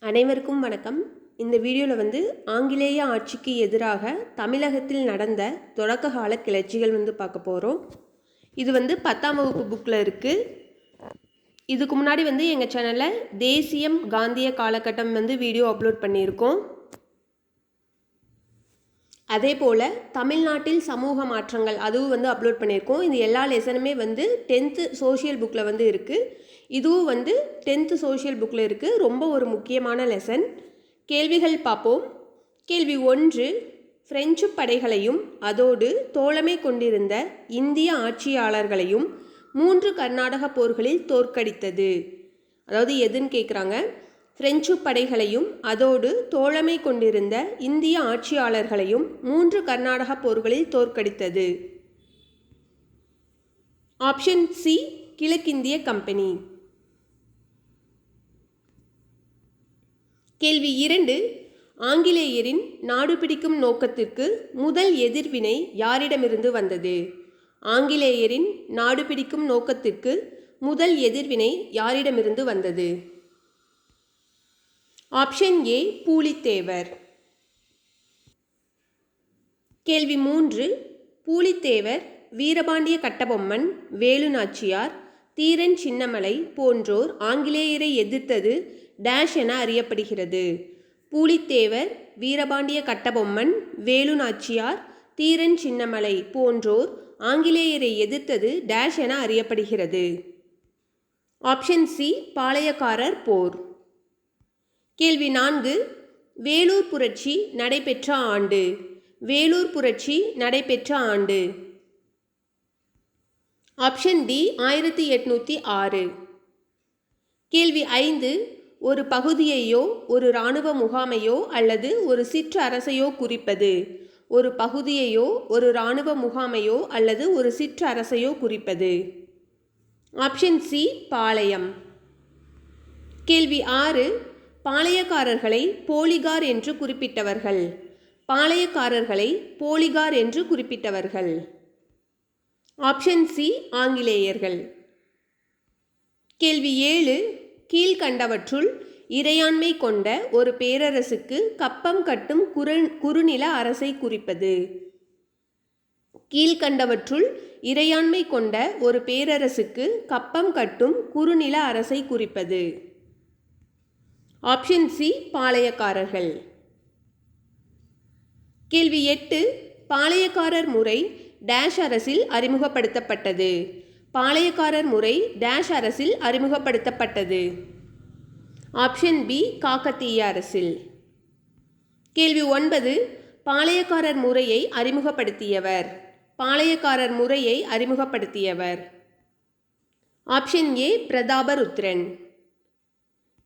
அனைவருக்கும் வணக்கம். இந்த வீடியோவில் ஆங்கிலேய ஆட்சிக்கு எதிராக தமிழகத்தில் நடந்த தொடக்க கால கிளர்ச்சிகள் பார்க்க போகிறோம். இது 10ஆம் வகுப்பு புக்கில் இருக்குது. இதுக்கு முன்னாடி எங்கள் சேனலில் தேசியம் காந்திய காலகட்டம் வீடியோ அப்லோட் பண்ணியிருக்கோம். அதே போல் தமிழ்நாட்டில் சமூக மாற்றங்கள் அதுவும் அப்லோட் பண்ணியிருக்கோம். இது எல்லா லெசனுமே 10th சோஷியல் புக்கில் இருக்குது. இதுவும் 10th சோஷியல் புக்கில் இருக்குது. ரொம்ப ஒரு முக்கியமான லெசன். கேள்விகள் பார்ப்போம். கேள்வி 1, பிரெஞ்சு படைகளையும் அதோடு தோழமை கொண்டிருந்த இந்திய ஆட்சியாளர்களையும் 3 கர்நாடக போர்களில் தோற்கடித்தது. அதாவது எதுன்னு கேட்குறாங்க. பிரெஞ்சு படைகளையும் அதோடு தோழமை கொண்டிருந்த இந்திய ஆட்சியாளர்களையும் 3 கர்நாடக போர்களில் தோற்கடித்தது. ஆப்ஷன் சி, கிழக்கிந்திய கம்பெனி. கேள்வி 2, ஆங்கிலேயரின் நாடு பிடிக்கும் நோக்கத்திற்கு முதல் எதிர்வினை யாரிடமிருந்து வந்தது? ஆங்கிலேயரின் நாடு பிடிக்கும் நோக்கத்திற்கு முதல் எதிர்வினை யாரிடமிருந்து வந்தது? Option A, Pulithevar. கேள்வி 3, பூலித்தேவர், வீரபாண்டிய கட்டபொம்மன், வேலு நாச்சியார், தீரன் சின்னமலை போன்றோர் ஆங்கிலேயரை எதிர்த்தது டேஷ் என அறியப்படுகிறது. பூலித்தேவர், வீரபாண்டிய கட்டபொம்மன், வேலு நாச்சியார், தீரன் சின்னமலை போன்றோர் ஆங்கிலேயரை எதிர்த்தது டேஷ் என அறியப்படுகிறது. ஆப்ஷன் சி, பாளையக்காரர் போர். கேள்வி 4, வேலூர் புரட்சி நடைபெற்ற ஆண்டு. வேலூர் புரட்சி நடைபெற்ற ஆண்டு. Option D, 1806. கேள்வி 5, ஒரு பகுதியையோ ஒரு இராணுவ முகாமையோ அல்லது ஒரு சிற்றரசையோ குறிப்பது. ஒரு பகுதியையோ ஒரு இராணுவ முகாமையோ அல்லது ஒரு சிற்றரசையோ குறிப்பது. ஆப்ஷன் சி, பாளையம். கேள்வி 6, பாளையக்காரர்களை போலிகார் என்று குறிப்பிட்டவர்கள். பாளையக்காரர்களை போலிகார் என்று குறிப்பிட்டவர்கள். ஆப்ஷன் சி, ஆங்கிலேயர்கள். கேள்வி 7, கீழ்கண்டவற்றுள் இறையாண்மை கொண்ட ஒரு பேரரசுக்கு கப்பம் கட்டும் குறுநில அரசை குறிப்பது. கீழ்கண்டவற்றுள் இறையாண்மை கொண்ட ஒரு பேரரசுக்கு கப்பம் கட்டும் குறுநில அரசை குறிப்பது. ஆப்ஷன் சி, பாளையக்காரர்கள். கேள்வி 8, பாளையக்காரர் முறை டேஷ் அரசில் அறிமுகப்படுத்தப்பட்டது. பாளையக்காரர் முறை டேஷ் அரசில் அறிமுகப்படுத்தப்பட்டது. ஆப்ஷன் பி, காக்கத்தீய அரசில். கேள்வி 9, பாளையக்காரர் முறையை அறிமுகப்படுத்தியவர். பாளையக்காரர் முறையை அறிமுகப்படுத்தியவர். Option A, பிரதாபருத்ரன்.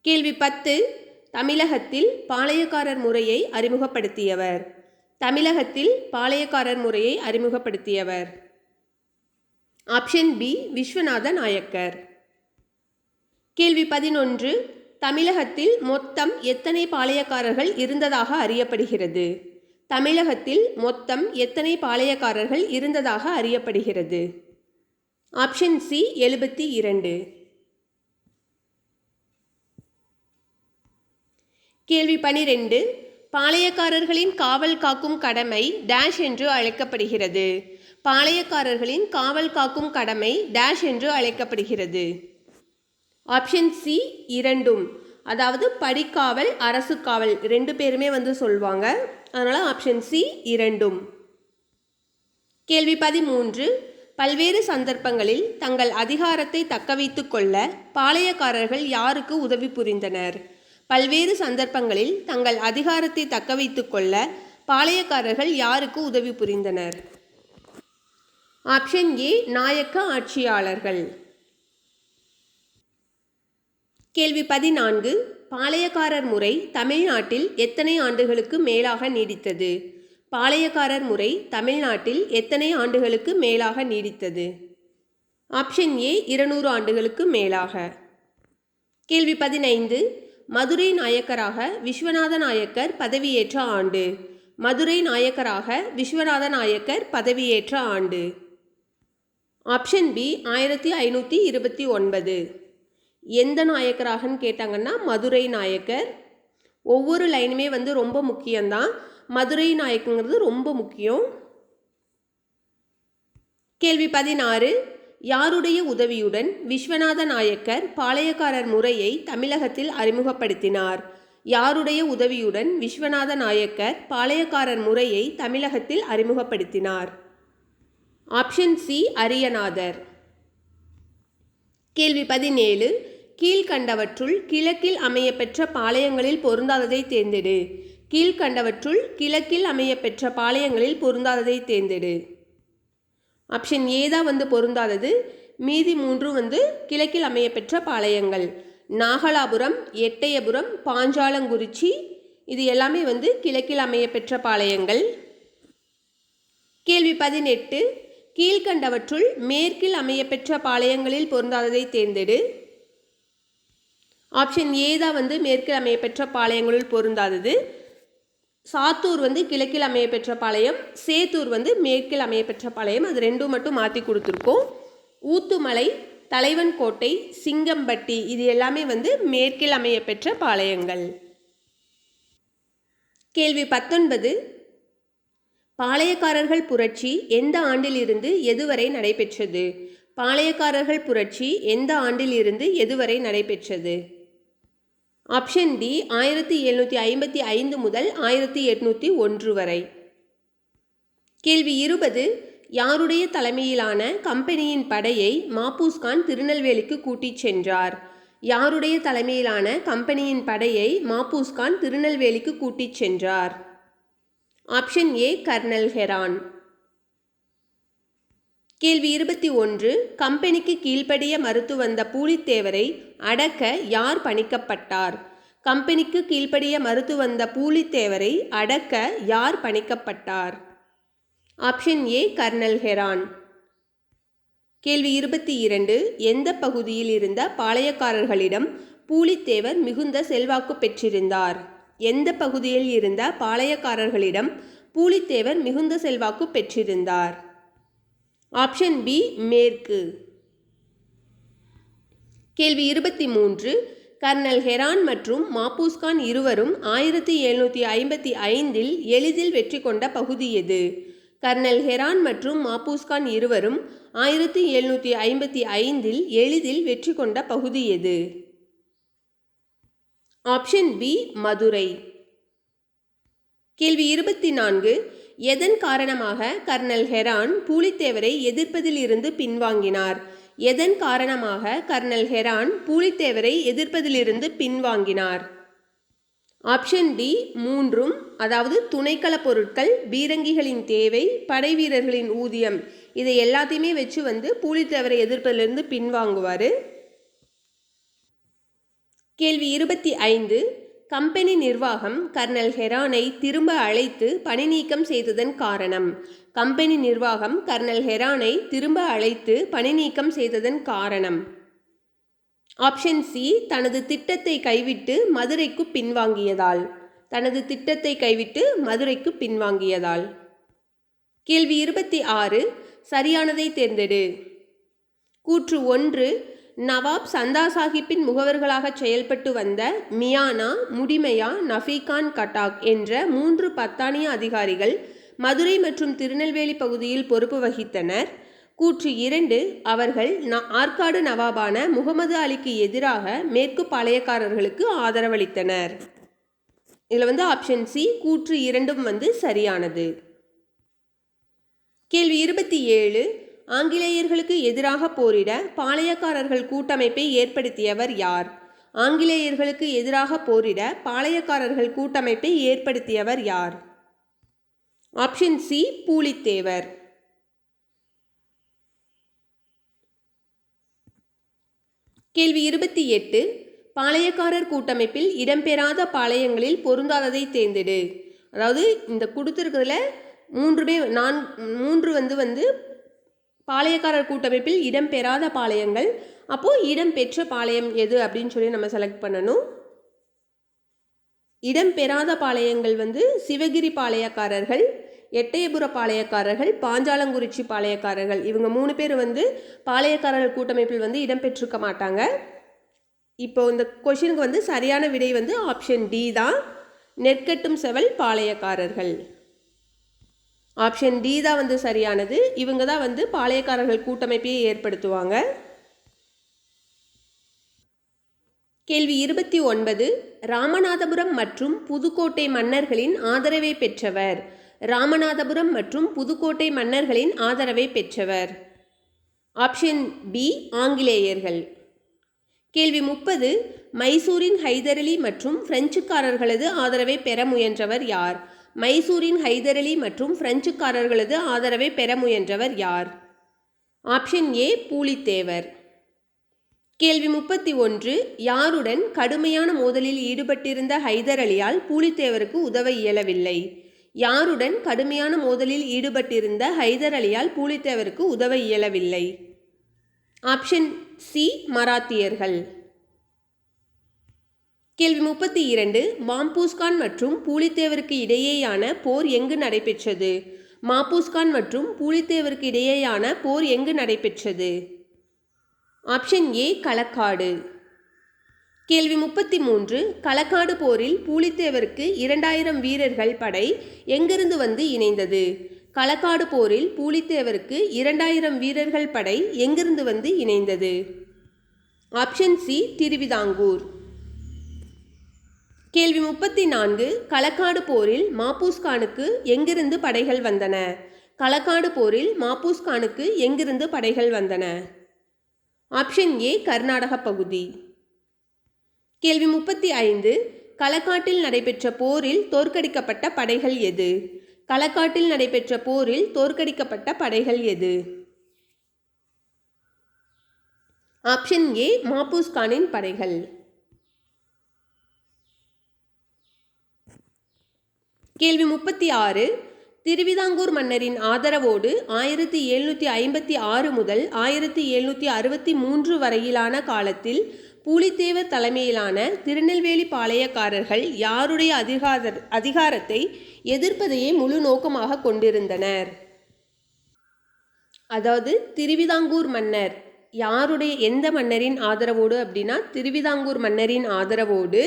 கேள்வி 10, தமிழகத்தில் பாளையக்காரர் முறையை அறிமுகப்படுத்தியவர். தமிழகத்தில் பாளையக்காரர் முறையை அறிமுகப்படுத்தியவர். Option B, Viswanatha Nayakkar. கேள்வி 11, தமிழகத்தில் மொத்தம் எத்தனை பாளையக்காரர்கள் இருந்ததாக அறியப்படுகிறது? தமிழகத்தில் மொத்தம் எத்தனை பாளையக்காரர்கள் இருந்ததாக அறியப்படுகிறது? Option C, 72. கேள்வி 12, பாளையக்காரர்களின் காவல் காக்கும் கடமை டேஷ் என்று அழைக்கப்படுகிறது. பாளையக்காரர்களின் காவல் காக்கும் கடமை டேஷ் என்று அழைக்கப்படுகிறது. ஆப்ஷன் சி, இரண்டும். அதாவது படிக்காவல், அரசு காவல் 2 பேருமே சொல்லுவாங்க. அதனால் ஆப்ஷன் சி, இரண்டும். கேள்வி 13, பல்வேறு சந்தர்ப்பங்களில் தங்கள் அதிகாரத்தை தக்கவைத்து கொள்ள பாளையக்காரர்கள் யாருக்கு உதவி புரிந்தனர்? பல்வேறு சந்தர்ப்பங்களில் தங்கள் அதிகாரத்தை தக்கவைத்து கொள்ள பாளையக்காரர்கள் யாருக்கு உதவி புரிந்தனர்? ஆப்ஷன் ஏ, நாயக்க ஆட்சியாளர்கள். கேள்வி 14, பாளையக்காரர் முறை தமிழ்நாட்டில் எத்தனை ஆண்டுகளுக்கு மேலாக நீடித்தது? பாளையக்காரர் முறை தமிழ்நாட்டில் எத்தனை ஆண்டுகளுக்கு மேலாக நீடித்தது? ஆப்ஷன் ஏ, 200 ஆண்டுகளுக்கு மேலாக. கேள்வி 15, மதுரை நாயக்கராக விஸ்வநாத நாயக்கர் பதவியேற்ற ஆண்டு. மதுரை நாயக்கராக விஸ்வநாத நாயக்கர் பதவியேற்ற ஆண்டு. Option B, 1529. எந்த நாயக்கராகன்னு கேட்டாங்கன்னா மதுரை நாயக்கர். ஒவ்வொரு லைனுமே வந்து ரொம்ப முக்கியம்தான். மதுரை நாயக்கங்கிறது ரொம்ப முக்கியம். கேள்வி 16. யாருடைய உதவியுடன் விஸ்வநாத நாயக்கர் பாளையக்காரர் முறையை தமிழகத்தில் அறிமுகப்படுத்தினார்? யாருடைய உதவியுடன் விஸ்வநாத நாயக்கர் பாளையக்காரர் முறையை தமிழகத்தில் அறிமுகப்படுத்தினார்? Option C Ariyanathar. கேள்வி 17. கீழ்கண்டவற்றுள் கிழக்கில் அமையப்பெற்ற பாளையங்களில் பொருந்தாததை தேர்ந்தெடு. கீழ்கண்டவற்றுள் கிழக்கில் அமையப்பெற்ற பாளையங்களில் பொருந்தாததை தேர்ந்தெடு. ஆப்ஷன் ஏ தான் வந்து பொருந்தாதது. மீதி 3 வந்து கிழக்கில் அமையப்பெற்ற பாளையங்கள். நாகலாபுரம், எட்டயபுரம், பாஞ்சாலங்குறிச்சி இது எல்லாமே வந்து கிழக்கில் அமையப்பெற்ற பாளையங்கள். கேள்வி 18. கீழ்கண்டவற்றுள் மேற்கில் அமையப்பெற்ற பாளையங்களில் பொருந்தாததை தேர்ந்தெடு. ஆப்ஷன் ஏ தான் வந்து மேற்கில் அமையப்பெற்ற பாளையங்களில் பொருந்தாதது. சாத்தூர் வந்து கிழக்கில் அமையப்பெற்ற பாளையம், சேத்தூர் வந்து மேற்கில் அமையப்பெற்ற பாளையம். அது ரெண்டும் மட்டும் மாற்றி கொடுத்துருக்கோம். ஊத்துமலை, தலைவன் கோட்டை, சிங்கம்பட்டி இது எல்லாமே வந்து மேற்கில் அமையப்பெற்ற பாளையங்கள். கேள்வி 19. பாளையக்காரர்கள் புரட்சி எந்த ஆண்டிலிருந்து எதுவரை நடைபெற்றது? பாளையக்காரர்கள் புரட்சி எந்த ஆண்டிலிருந்து எதுவரை நடைபெற்றது? ஆப்ஷன் டி 1755 முதல் 1801 வரை. கேள்வி 20. யாருடைய தலைமையிலான கம்பெனியின் படையை மாப்பூஸ்கான் திருநெல்வேலிக்கு கூட்டிச் சென்றார்? யாருடைய தலைமையிலான கம்பெனியின் படையை மாப்பூஸ்கான் திருநெல்வேலிக்கு கூட்டிச் சென்றார்? Option A colonel Heron. கேள்வி 21. கம்பெனிக்கு கீழ்ப்படிய மறுத்து வந்த பூலித்தேவரை அடக்க யார் பணிக்கப்பட்டார்? கம்பெனிக்கு கீழ்ப்படிய மறுத்து வந்த பூலித்தேவரை அடக்க யார் பணிக்கப்பட்டார்? Option A colonel Heron. கேள்வி 22. எந்த பகுதியில் இருந்த பாளையக்காரர்களிடம் பூலித்தேவர் மிகுந்த செல்வாக்கு பெற்றிருந்தார்? எந்த பகுதியில் இருந்த பாளையக்காரர்களிடம் பூலித்தேவர் மிகுந்த செல்வாக்கு பெற்றிருந்தார்? ஆப்ஷன் பி மேற்கு. கேள்வி 23. கர்னல் ஹெரான் மற்றும் மாப்பூஸ்கான் இருவரும் 1755 எளிதில் வெற்றி கொண்ட பகுதி எது? கர்னல் ஹெரான் மற்றும் மாப்பூஸ்கான் இருவரும் 1755 எளிதில் வெற்றி கொண்ட பகுதி எது? Option B Madurai. கேள்வி 24. எதன் காரணமாக கர்னல் ஹெரான் பூலித்தேவரை எதிர்ப்பதில் இருந்து பின்வாங்கினார்? எதன் காரணமாக கர்னல் ஹெரான் பூலித்தேவரை எதிர்ப்பதிலிருந்து பின்வாங்கினார்? ஆப்ஷன் டி 3ம், அதாவது துணைக்கள பொருட்கள், பீரங்கிகளின் தேவை, படை வீரர்களின் ஊதியம் இதை எல்லாத்தையுமே வச்சு வந்து பூலித்தேவரை எதிர்ப்பதிலிருந்து பின்வாங்குவார். கேள்வி 25. கம்பெனி நிர்வாகம் கர்னல் ஹெரானை திரும்ப அழைத்து பணி நீக்கம் செய்ததன் காரணம்? கம்பெனி நிர்வாகம் கர்னல் ஹெரானை திரும்ப அழைத்து பணி நீக்கம் செய்ததன் காரணம்? ஆப்ஷன் சி தனது திட்டத்தை கைவிட்டு மதுரைக்கு பின்வாங்கியதால். தனது திட்டத்தை கைவிட்டு மதுரைக்கு பின்வாங்கியதால். கேள்வி 26. சரியானதை தேர்ந்தெடு. கூற்று 1. நவாப் சந்தா சாஹிப்பின் முகவர்களாக செயல்பட்டு வந்த மியானா, முடிமையா, நஃபீகான் கட்டாக் என்ற 3 பத்தானிய அதிகாரிகள் மதுரை மற்றும் திருநெல்வேலி பகுதியில் பொறுப்பு வகித்தனர். கூற்று 2. அவர்கள் ஆற்காடு நவாபான முகமது அலிக்கு எதிராக மேற்கு பாளையக்காரர்களுக்கு ஆதரவளித்தனர். இதில் வந்து ஆப்ஷன் சி கூற்று 2ம் வந்து சரியானது. கேள்வி 27. ஆங்கிலேயர்களுக்கு எதிராக போரிட பாளையக்காரர்கள் கூட்டமைப்பை ஏற்படுத்தியவர் யார்? ஆங்கிலேயர்களுக்கு எதிராக போரிட பாளையக்காரர்கள் கூட்டமைப்பை ஏற்படுத்தியவர் யார்? Option C Pulithevar. கேள்வி 28. பாளையக்காரர் கூட்டமைப்பில் இடம்பெறாத பாளையங்களில் பொருந்தாததை தேர்ந்தெடு. அதாவது இந்த கொடுத்துருக்கிறதுல 3 வந்து பாளையக்காரர் கூட்டமைப்பில் இடம்பெறாத பாளையங்கள். அப்போது இடம்பெற்ற பாளையம் எது அப்படின்னு சொல்லி நம்ம செலக்ட் பண்ணணும். இடம்பெறாத பாளையங்கள் வந்து சிவகிரி பாளையக்காரர்கள், எட்டயபுர பாளையக்காரர்கள், பாஞ்சாலங்குறிச்சி பாளையக்காரர்கள். இவங்க 3 பேர் வந்து பாளையக்காரர்கள் கூட்டமைப்பில் வந்து இடம்பெற்றிருக்க மாட்டாங்க. இப்போ இந்த கொஷினுக்கு வந்து சரியான விடை வந்து ஆப்ஷன் டி தான். நெற்கட்டும் செவல் பாளையக்காரர்கள். ஆப்ஷன் டி தான் வந்து சரியானது. இவங்க தான் வந்து பாளையக்காரர்கள் கூட்டமைப்பையே ஏற்படுத்துவாங்க. கேள்வி 29. ராமநாதபுரம் மற்றும் புதுக்கோட்டை மன்னர்களின் ஆதரவை பெற்றவர். ராமநாதபுரம் மற்றும் புதுக்கோட்டை மன்னர்களின் ஆதரவை பெற்றவர். ஆப்ஷன் பி ஆங்கிலேயர்கள். கேள்வி 30. மைசூரின் ஹைதர் அலி மற்றும் பிரெஞ்சுக்காரர்களது ஆதரவை பெற முயன்றவர் யார்? மைசூரின் ஹைதர் அலி மற்றும் பிரெஞ்சுக்காரர்களது ஆதரவை பெற முயன்றவர் யார்? ஆப்ஷன் ஏ பூலித்தேவர். கேள்வி 31. யாருடன் கடுமையான மோதலில் ஈடுபட்டிருந்த ஹைதர் அலியால் பூலித்தேவருக்கு உதவ இயலவில்லை? யாருடன் கடுமையான மோதலில் ஈடுபட்டிருந்த ஹைதர் அலியால் பூலித்தேவருக்கு உதவ இயலவில்லை? ஆப்ஷன் சி மராத்தியர்கள். கேள்வி 32. மாம்பூஸ்கான் மற்றும் பூலித்தேவருக்கு இடையேயான போர் எங்கு நடைபெற்றது? மாம்பூஸ்கான் மற்றும் பூலித்தேவருக்கு இடையேயான போர் எங்கு நடைபெற்றது? Option A Kalakkad. கேள்வி 33. களக்காடு போரில் பூலித்தேவருக்கு 2000 வீரர்கள் படை எங்கிருந்து வந்து இணைந்தது? களக்காடு போரில் பூலித்தேவருக்கு 2000 வீரர்கள் படை எங்கிருந்து வந்து இணைந்தது? Option C Thiruvithankoor. கேள்வி 34. களக்காடு போரில் மாப்பூஸ்கானுக்கு எங்கிருந்து படைகள் வந்தன? களக்காடு போரில் மாப்பூஸ்கானுக்கு எங்கிருந்து படைகள் வந்தன? ஆப்ஷன் ஏ கர்நாடக பகுதி. கேள்வி 35. களக்காட்டில் நடைபெற்ற போரில் தோற்கடிக்கப்பட்ட படைகள் எது? களக்காட்டில் நடைபெற்ற போரில் தோற்கடிக்கப்பட்ட படைகள் எது? ஆப்ஷன் ஏ மாப்பூஸ்கானின் படைகள். கேள்வி 36. திருவிதாங்கூர் மன்னரின் ஆதரவோடு 1756 முதல் 1763 வரையிலான காலத்தில் பூலித்தேவர் தலைமையிலான திருநெல்வேலி பாளையக்காரர்கள் யாருடைய அதிகாரத்தை எதிர்ப்பதையே முழு நோக்கமாக கொண்டிருந்தனர்? அதாவது திருவிதாங்கூர் மன்னர் யாருடைய எந்த மன்னரின் ஆதரவோடு அப்படின்னா திருவிதாங்கூர் மன்னரின் ஆதரவோடு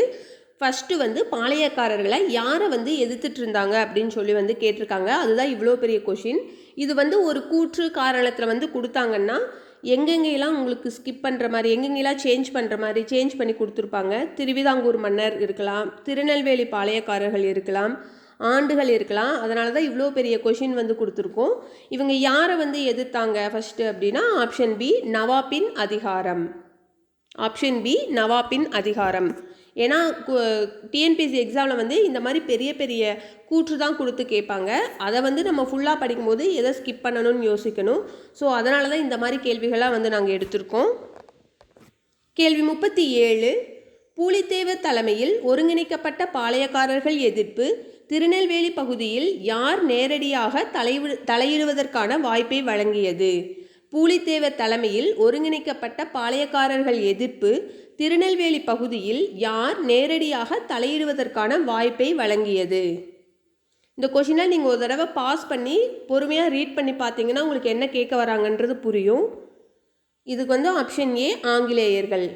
ஃபஸ்ட்டு வந்து பாளையக்காரர்களை யாரை வந்து எதிர்த்துட்டு இருந்தாங்க அப்படின்னு சொல்லி வந்து கேட்டிருக்காங்க. அதுதான் இவ்வளோ பெரிய கொஷின். இது வந்து ஒரு கூற்று காரணத்தில் வந்து கொடுத்தாங்கன்னா எங்கெங்கெல்லாம் உங்களுக்கு ஸ்கிப் பண்ணுற மாதிரி எங்கெங்கெல்லாம் சேஞ்ச் பண்ணி கொடுத்துருப்பாங்க. திருவிதாங்கூர் மன்னர் இருக்கலாம், திருநெல்வேலி பாளையக்காரர்கள் இருக்கலாம், ஆண்டுகள் இருக்கலாம். அதனால தான் இவ்வளோ பெரிய கொஷின் வந்து கொடுத்துருக்கோம். இவங்க யாரை வந்து எதிர்த்தாங்க ஃபஸ்ட்டு அப்படின்னா ஆப்ஷன் பி நவாப்பின் அதிகாரம். ஆப்ஷன் பி நவாப்பின் அதிகாரம். ஏன்னா டிஎன்பிஎஸ்சி எக்ஸாமில் வந்து இந்த மாதிரி பெரிய பெரிய கூற்று தான் கொடுத்து கேட்பாங்க. அதை வந்து நம்ம ஃபுல்லாக படிக்கும்போது எதை ஸ்கிப் பண்ணணும்னு யோசிக்கணும். ஸோ அதனால தான் இந்த மாதிரி கேள்விகளாக வந்து நாங்கள் எடுத்திருக்கோம். கேள்வி 37. பூலித்தேவர் தலைமையில் ஒருங்கிணைக்கப்பட்ட பாளையக்காரர்கள் எதிர்ப்பு திருநெல்வேலி பகுதியில் யார் நேரடியாக தலையிடுவதற்கான வாய்ப்பை வழங்கியது? பூலித்தேவர் தலைமையில் ஒருங்கிணைக்கப்பட்ட பாளையக்காரர்கள் எதிர்ப்பு திருநெல்வேலி பகுதியில் யார் நேரடியாக தலையிடுவதற்கான வாய்ப்பை வழங்கியது? இந்த கொஷினை நீங்கள் ஒரு தடவை பாஸ் பண்ணி பொறுமையாக ரீட் பண்ணி பார்த்தீங்கன்னா உங்களுக்கு என்ன கேட்க வராங்கன்றது புரியும். இதுக்கு வந்து ஆப்ஷன் ஏ ஆங்கிலேயர்கள்.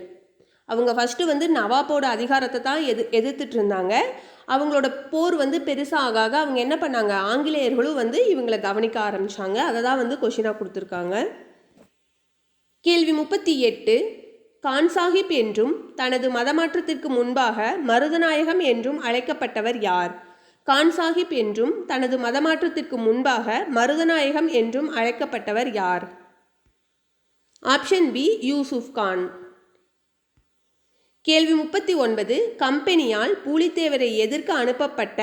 அவங்க ஃபஸ்ட்டு வந்து நவாப்போட அதிகாரத்தை தான் எதிர்த்துட்டு இருந்தாங்க. அவங்களோட போர் வந்து பெருசாக ஆக அவங்க என்ன பண்ணாங்க, ஆங்கிலேயர்களும் வந்து இவங்களை கவனிக்க ஆரம்பித்தாங்க. அதை தான் வந்து கொஷினாக கொடுத்துருக்காங்க. கேள்வி 38. கான் சாஹிப் என்றும் தனது மதமாற்றத்திற்கு முன்பாக மருதநாயகம் என்றும் அழைக்கப்பட்டவர் யார்? கான் சாஹிப் என்றும் தனது மதமாற்றத்திற்கு முன்பாக மருதநாயகம் என்றும் அழைக்கப்பட்டவர் யார்? Option B Yusuf Khan. கேள்வி 39. கம்பெனியால் பூலித்தேவரை எதிர்க்க அனுப்பப்பட்ட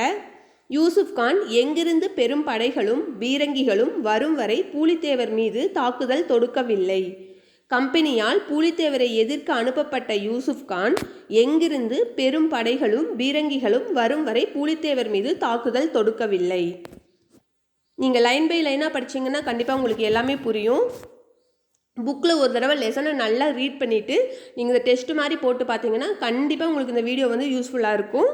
யூசுப் கான் எங்கிருந்து பெரும் படைகளும் பீரங்கிகளும் வரும் வரை பூலித்தேவர் மீது தாக்குதல் தொடுக்கவில்லை? கம்பெனியால் பூலித்தேவரை எதிர்க்க அனுப்பப்பட்ட யூசுப் கான் எங்கிருந்து பெரும் படைகளும் பீரங்கிகளும் வரும் வரை பூலித்தேவர் மீது தாக்குதல் தொடுக்கவில்லை? நீங்கள் லைன் பை லைனாக படிச்சிங்கன்னா கண்டிப்பாக உங்களுக்கு எல்லாமே புரியும். புக்கில் ஒரு தடவை லெசனை நல்லா ரீட் பண்ணிவிட்டு நீங்கள் இந்த டெஸ்ட் மாதிரி போட்டு பார்த்தீங்கன்னா கண்டிப்பாக உங்களுக்கு இந்த வீடியோ வந்து யூஸ்ஃபுல்லாக இருக்கும்.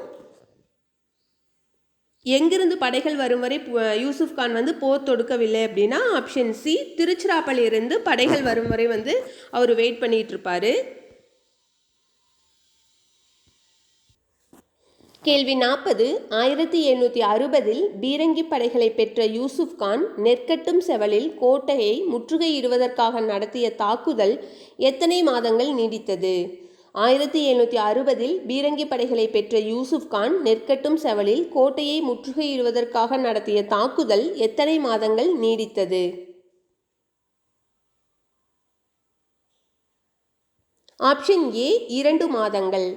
எங்கிருந்து படைகள் வரும் வரை யூசுப் கான் வந்து போர் தொடுக்கவில்லை அப்படின்னா ஆப்ஷன் சி திருச்சிராப்பள்ளியிலிருந்து படைகள் வரும் வரை வந்து அவர் வெயிட் பண்ணிட்டு இருப்பாரு. கேள்வி 40. 1760 பீரங்கி படைகளை பெற்ற யூசுப் கான் நெற்கட்டும் செவலில் கோட்டையை முற்றுகையிடுவதற்காக நடத்திய தாக்குதல் எத்தனை மாதங்கள் நீடித்தது? 1760 பீரங்கி படைகளை பெற்ற யூசுப் கான் நெற்கட்டும் செவலில் கோட்டையை முற்றுகையிடுவதற்காக நடத்திய தாக்குதல் எத்தனை மாதங்கள் நீடித்தது? ஆப்ஷன் ஏ 2 மாதங்கள்.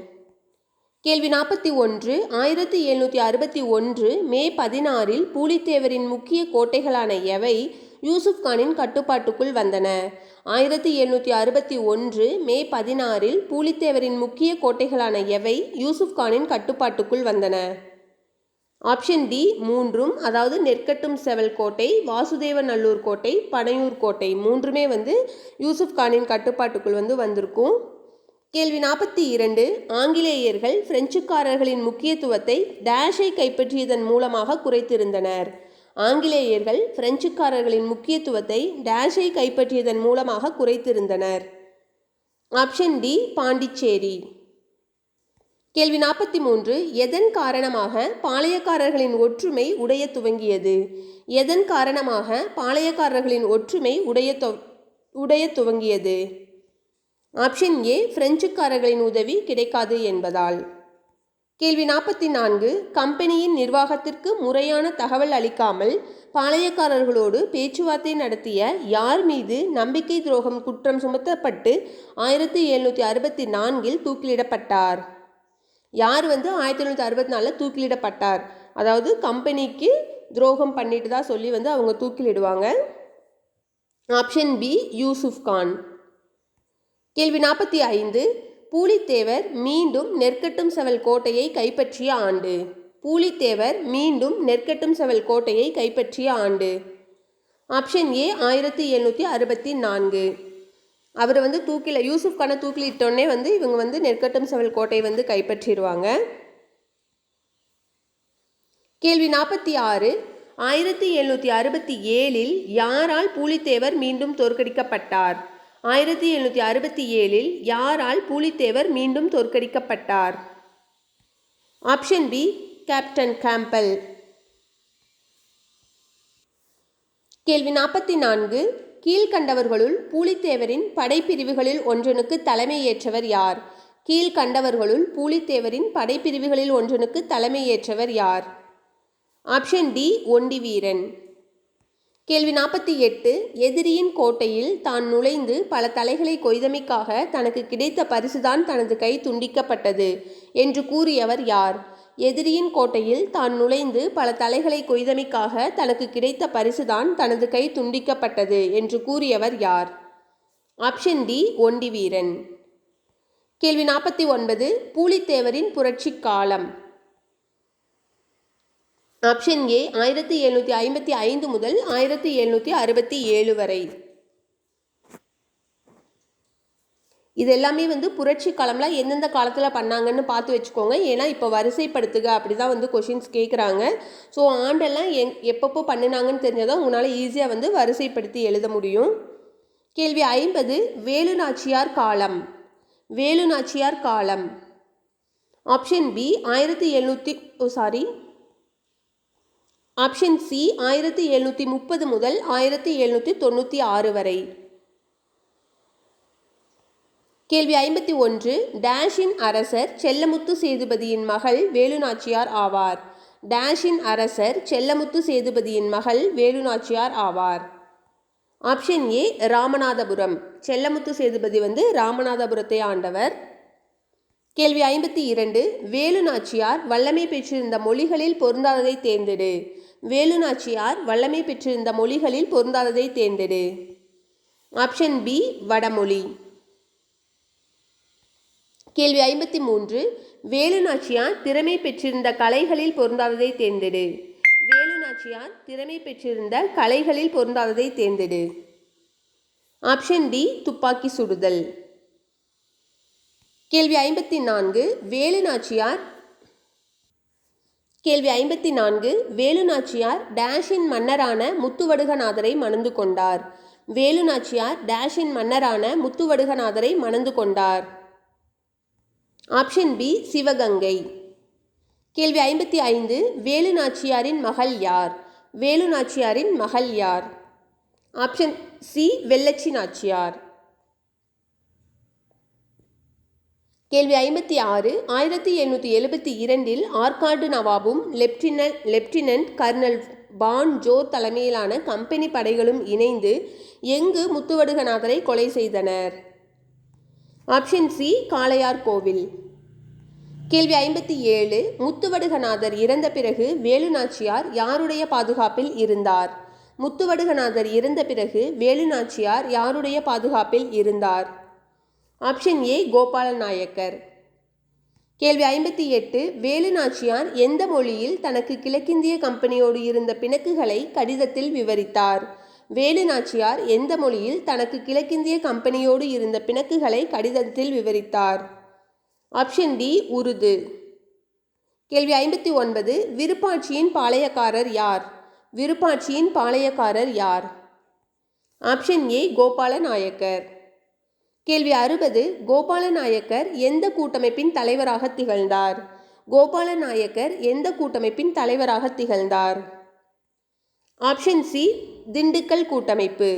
கேள்வி 41. 1761 மே 16 பூலித்தேவரின் முக்கிய கோட்டைகளான எவை யூசுப் கானின் கட்டுப்பாட்டுக்குள் வந்தன? 1761 மே 16 பூலித்தேவரின் முக்கிய கோட்டைகளான எவை யூசுப் கானின் கட்டுப்பாட்டுக்குள் வந்தன? ஆப்ஷன் டி 3ம், அதாவது நெற்கட்டும் செவல் கோட்டை, வாசுதேவநல்லூர் கோட்டை, பனையூர் கோட்டை 3மே யூசுப் கானின் கட்டுப்பாட்டுக்குள் வந்திருக்கும். கேள்வி 42. ஆங்கிலேயர்கள் பிரெஞ்சுக்காரர்களின் முக்கியத்துவத்தை டேஷை கைப்பற்றியதன் மூலமாக குறைத்திருந்தனர். ஆங்கிலேயர்கள் பிரெஞ்சுக்காரர்களின் முக்கியத்துவத்தை டேஷை கைப்பற்றியதன் மூலமாக குறைத்திருந்தனர். Option D Pondicherry. கேள்வி 43. எதன் காரணமாக பாளையக்காரர்களின் ஒற்றுமை உடைய துவங்கியது? எதன் காரணமாக பாளையக்காரர்களின் ஒற்றுமை உடைய துவங்கியது? ஆப்ஷன் ஏ பிரெஞ்சுக்காரர்களின் உதவி கிடைக்காது என்பதால். கேள்வி 44. கம்பெனியின் நிர்வாகத்திற்கு முறையான தகவல் அளிக்காமல் பாளையக்காரர்களோடு பேச்சுவார்த்தை நடத்திய யார் மீது நம்பிக்கை துரோகம் குற்றம் சுமத்தப்பட்டு 1764 தூக்கிலிடப்பட்டார்? யார் 1764 தூக்கிலிடப்பட்டார்? அதாவது கம்பெனிக்கு துரோகம் பண்ணிட்டு தான் சொல்லி அவங்க தூக்கிலிடுவாங்க. Option B Yusuf Khan. கேள்வி 45. பூலித்தேவர் மீண்டும் நெற்கட்டும் செவல் கோட்டையை கைப்பற்றிய ஆண்டு. பூலித்தேவர் மீண்டும் நெற்கட்டும் செவல் கோட்டையை கைப்பற்றிய ஆண்டு. Option A 1764. அவர் யூசுப் கானை தூக்கிலிட்டோன்னே இவங்க நெற்கட்டும் செவல் கோட்டையை கைப்பற்றிடுவாங்க. கேள்வி 46. 1767 யாரால் பூலித்தேவர் மீண்டும் தோற்கடிக்கப்பட்டார்? 1767 யாரால் பூலித்தேவர் மீண்டும் தோற்கடிக்கப்பட்டார்? Option B captain Campbell. கேள்வி 44. கீழ்கண்டவர்களுள் பூலித்தேவரின் படைப்பிரிவுகளில் ஒன்றனுக்கு தலைமையேற்றவர் யார்? கீழ்கண்டவர்களுள் பூலித்தேவரின் படைப்பிரிவுகளில் ஒன்றனுக்கு தலைமையேற்றவர் யார்? Option D Ondiveeran. கேள்வி 48. எதிரியின் கோட்டையில் தான் நுழைந்து பல தலைகளை கொய்தமைக்காக தனக்கு கிடைத்த பரிசுதான் தனது கை துண்டிக்கப்பட்டது என்று கூறியவர் யார்? எதிரியின் கோட்டையில் தான் நுழைந்து பல தலைகளை கொய்தமைக்காக தனக்கு கிடைத்த பரிசுதான் தனது கை துண்டிக்கப்பட்டது என்று கூறியவர் யார்? Option D Ondiveeran. கேள்வி 49. பூலித்தேவரின் புரட்சி காலம். ஆப்ஷன் ஏ 1755 முதல் 1767 வரை. இது எல்லாமே புரட்சி காலம்லாம் எந்தெந்த காலத்தில் பண்ணாங்கன்னு பார்த்து வச்சுக்கோங்க. ஏன்னா இப்போ வரிசைப்படுத்துக அப்படி தான் கொஷின்ஸ் கேட்குறாங்க. ஸோ ஆண்டெல்லாம் எப்பப்போ பண்ணினாங்கன்னு தெரிஞ்சதான் உங்களால் ஈஸியாக வரிசைப்படுத்தி எழுத முடியும். கேள்வி 50. வேலுநாச்சியார் காலம். வேலுநாச்சியார் காலம். ஆப்ஷன் பி ஆப்ஷன் சி 1730 முதல் 1796 வரை. கேள்வி 51. டேஷின் அரசர் செல்லமுத்து சேதுபதியின் மகள் வேலுநாச்சியார் ஆவார். டேஷின் அரசர் செல்லமுத்து சேதுபதியின் மகள் வேலுநாச்சியார் ஆவார். Option A Ramanathapuram. செல்லமுத்து சேதுபதி ராமநாதபுரத்தை ஆண்டவர். கேள்வி 52. வேலுநாச்சியார் வல்லமை பெற்றிருந்த மொழிகளில் பொருந்தாததை தேர்ந்தெடு. வேலுநாச்சியார் வல்லமை பெற்றிருந்த மொழிகளில் பொருந்தாததை தேர்ந்தெடு. ஆப்ஷன் பி வடமொழி. கேள்வி 53. வேலுநாச்சியார் திறமை பெற்றிருந்த கலைகளில் பொருந்தாததை தேர்ந்தெடு. வேலுநாச்சியார் திறமை பெற்றிருந்த கலைகளில் பொருந்தாததை தேர்ந்தெடு. ஆப்ஷன் டி துப்பாக்கி சுடுதல். கேள்வி 54. வேலுநாச்சியார் கேள்வி 54. வேலுநாச்சியார் டேஷின் மன்னரான முத்துவடுகநாதரை மணந்து கொண்டார். வேலுநாச்சியார் டேஷின் மன்னரான முத்துவடுகநாதரை மணந்து கொண்டார். Option B Sivaganga. கேள்வி 55, வேலு நாச்சியாரின் மகள் யார்? வேலு நாச்சியாரின் மகள் யார்? ஆப்ஷன் சி வெள்ளச்சி நாச்சியார். கேள்வி 56, 1772 ஆற்காடு நவாபும் லெப்டினன்ட் கர்னல் பான் ஜோ தலைமையிலான கம்பெனி படைகளும் இணைந்து எங்கு முத்துவடுகநாதரை கொலை செய்தனர்? ஆப்ஷன் சி காளையார் கோவில். கேள்வி 57, முத்துவடுகநாதர் இறந்த பிறகு வேலு நாச்சியார் யாருடைய பாதுகாப்பில் இருந்தார்? முத்துவடுகநாதர் இறந்த பிறகு வேலு நாச்சியார் யாருடைய பாதுகாப்பில் இருந்தார்? Option A Gopalan Nayakkar. கேள்வி 58, வேலு நாச்சியார் எந்த மொழியில் தனக்கு கிழக்கிந்திய கம்பெனியோடு இருந்த பிணக்குகளை கடிதத்தில் விவரித்தார்? வேலு நாச்சியார் எந்த மொழியில் தனக்கு கிழக்கிந்திய கம்பெனியோடு இருந்த பிணக்குகளை கடிதத்தில் விவரித்தார்? Option D Urdu. கேள்வி 59, விருப்பாட்சியின் பாளையக்காரர் யார்? விருப்பாட்சியின் பாளையக்காரர் யார்? Option A Gopala Nayakkar. கேள்வி 60, கோபால நாயக்கர் எந்த கூட்டமைப்பின் தலைவராக திகழ்ந்தார்? கோபால நாயக்கர் எந்த கூட்டமைப்பின் தலைவராக திகழ்ந்தார்? ஆப்ஷன் சி திண்டுக்கல் கூட்டமைப்பு.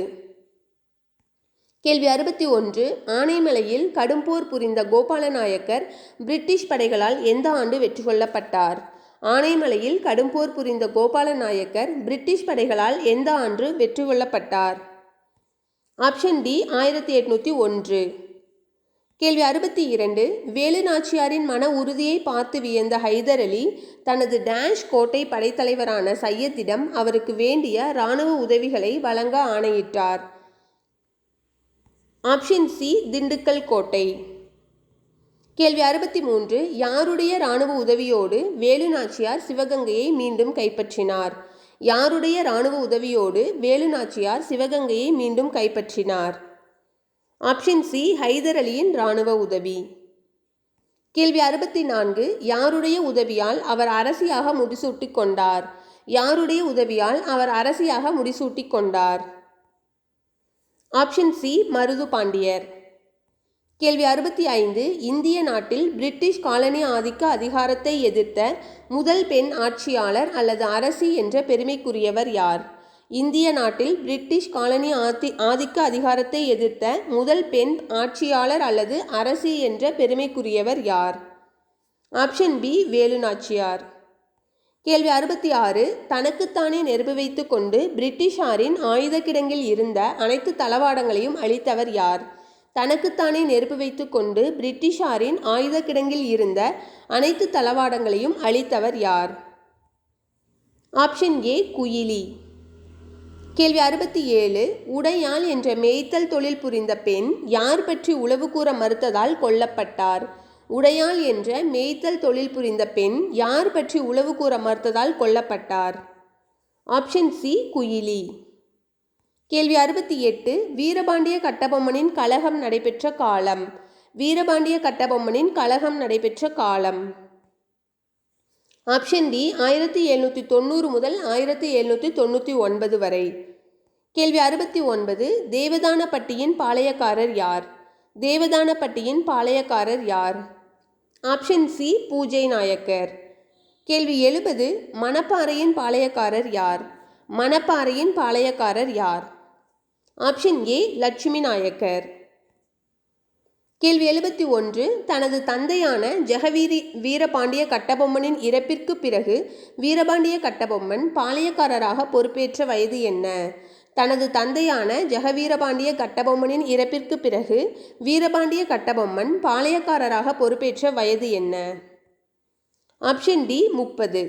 கேள்வி 61, ஆனைமலையில் கடும்போர் புரிந்த கோபால நாயக்கர் பிரிட்டிஷ் படைகளால் எந்த ஆண்டு வெற்றி கொள்ளப்பட்டார்? ஆனைமலையில் கடும்போர் புரிந்த கோபால நாயக்கர் பிரிட்டிஷ் படைகளால் எந்த ஆண்டு வெற்றி கொள்ளப்பட்டார்? Option D 1801. கேள்வி 62, வேலு நாச்சியாரின் மன உறுதியை பார்த்து வியந்த ஹைதர் அலி தனது டேஷ் கோட்டை படைத்தலைவரான சையத்திடம் அவருக்கு வேண்டிய இராணுவ உதவிகளை வழங்க ஆணையிட்டார்? ஆப்ஷன் சி திண்டுக்கல் கோட்டை. கேள்வி 63, யாருடைய இராணுவ உதவியோடு வேலு நாச்சியார் சிவகங்கையை மீண்டும் கைப்பற்றினார்? யாருடைய இராணுவ உதவியோடு வேலு நாச்சியார் சிவகங்கையை மீண்டும் கைப்பற்றினார்? ஆப்ஷன் சி ஹைதர் அலியின் இராணுவ உதவி. கேள்வி 64, யாருடைய உதவியால் அவர் அரசியாக முடிசூட்டி கொண்டார்? யாருடைய உதவியால் அவர் அரசியாக முடிசூட்டி கொண்டார்? ஆப்ஷன் சி மருது பாண்டியர். கேள்வி 65, இந்திய நாட்டில் பிரிட்டிஷ் காலனி ஆதிக்க அதிகாரத்தை எதிர்த்த முதல் பெண் ஆட்சியாளர் அல்லது அரசி என்ற பெருமைக்குரியவர் யார்? இந்திய நாட்டில் பிரிட்டிஷ் காலனி ஆதிக்க அதிகாரத்தை எதிர்த்த முதல் பெண் ஆட்சியாளர் அல்லது அரசி என்ற பெருமைக்குரியவர் யார்? Option B Velu Nachiyar. கேள்வி 66, தனக்குத்தானே நெருப்பு வைத்து கொண்டு பிரிட்டிஷாரின் ஆயுத கிடங்கில் இருந்த அனைத்து தளவாடங்களையும் அழித்தவர் யார்? தனக்குத்தானே நெருப்பு வைத்து கொண்டு பிரிட்டிஷாரின் ஆயுத கிடங்கில் இருந்த அனைத்து தளவாடங்களையும் அழித்தவர் யார்? ஆப்ஷன் ஏ குயிலி. கேள்வி 67, உடையாள் என்ற மேய்த்தல் தொழில் புரிந்த பெண் யார் பற்றி உளவு கூற மறுத்ததால் கொல்லப்பட்டார்? உடையாள் என்ற மேய்த்தல் தொழில் புரிந்த பெண் யார் பற்றி உளவு கூற மறுத்ததால் கொல்லப்பட்டார்? Option C Kuyili. கேள்வி 68, வீரபாண்டிய கட்டபொம்மனின் கலகம் நடைபெற்ற காலம்? வீரபாண்டிய கட்டபொம்மனின் கலகம் நடைபெற்ற காலம்? ஆப்ஷன் டி 1790 முதல் 1799 வரை. கேள்வி 69, தேவதானப்பட்டியின் பாளையக்காரர் யார்? தேவதானப்பட்டியின் பாளையக்காரர் யார்? ஆப்ஷன் சி பூஜை நாயக்கர். கேள்வி 70, மணப்பாறையின் பாளையக்காரர் யார்? மணப்பாறையின் பாளையக்காரர் யார்? Option A Lakshmi Nayakkar. கேள்வி 71, தனது தந்தையான ஜெகவீரி வீரபாண்டிய கட்டபொம்மனின் இறப்பிற்கு பிறகு வீரபாண்டிய கட்டபொம்மன் பாளையக்காரராக பொறுப்பேற்ற வயது என்ன? தனது தந்தையான ஜெகவீரபாண்டிய கட்டபொம்மனின் இறப்பிற்கு பிறகு வீரபாண்டிய கட்டபொம்மன் பாளையக்காரராக பொறுப்பேற்ற வயது என்ன? Option D 30.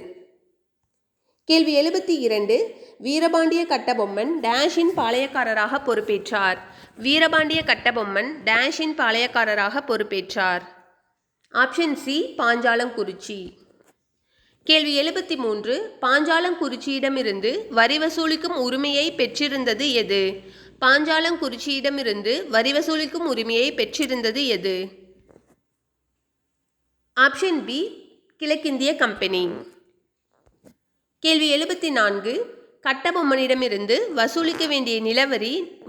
கேள்வி 72, வீரபாண்டிய கட்டபொம்மன் டேஷின் பாளையக்காரராக பொறுப்பேற்றார்? வீரபாண்டிய கட்டபொம்மன் டேஷின் பாளையக்காரராக பொறுப்பேற்றார்? Option C Panchalankurichi. கேள்வி 73, பாஞ்சாலங்குறிச்சியிடமிருந்து வரி வசூலிக்கும் உரிமையை பெற்றிருந்தது எது? பாஞ்சாலங்குறிச்சியிடமிருந்து வரி வசூலிக்கும் உரிமையை பெற்றிருந்தது எது? ஆப்ஷன் பி கிழக்கிந்திய கம்பெனி. கேள்வி 74, கட்டபொம்மனிடமிருந்து வசூலிக்க வேண்டிய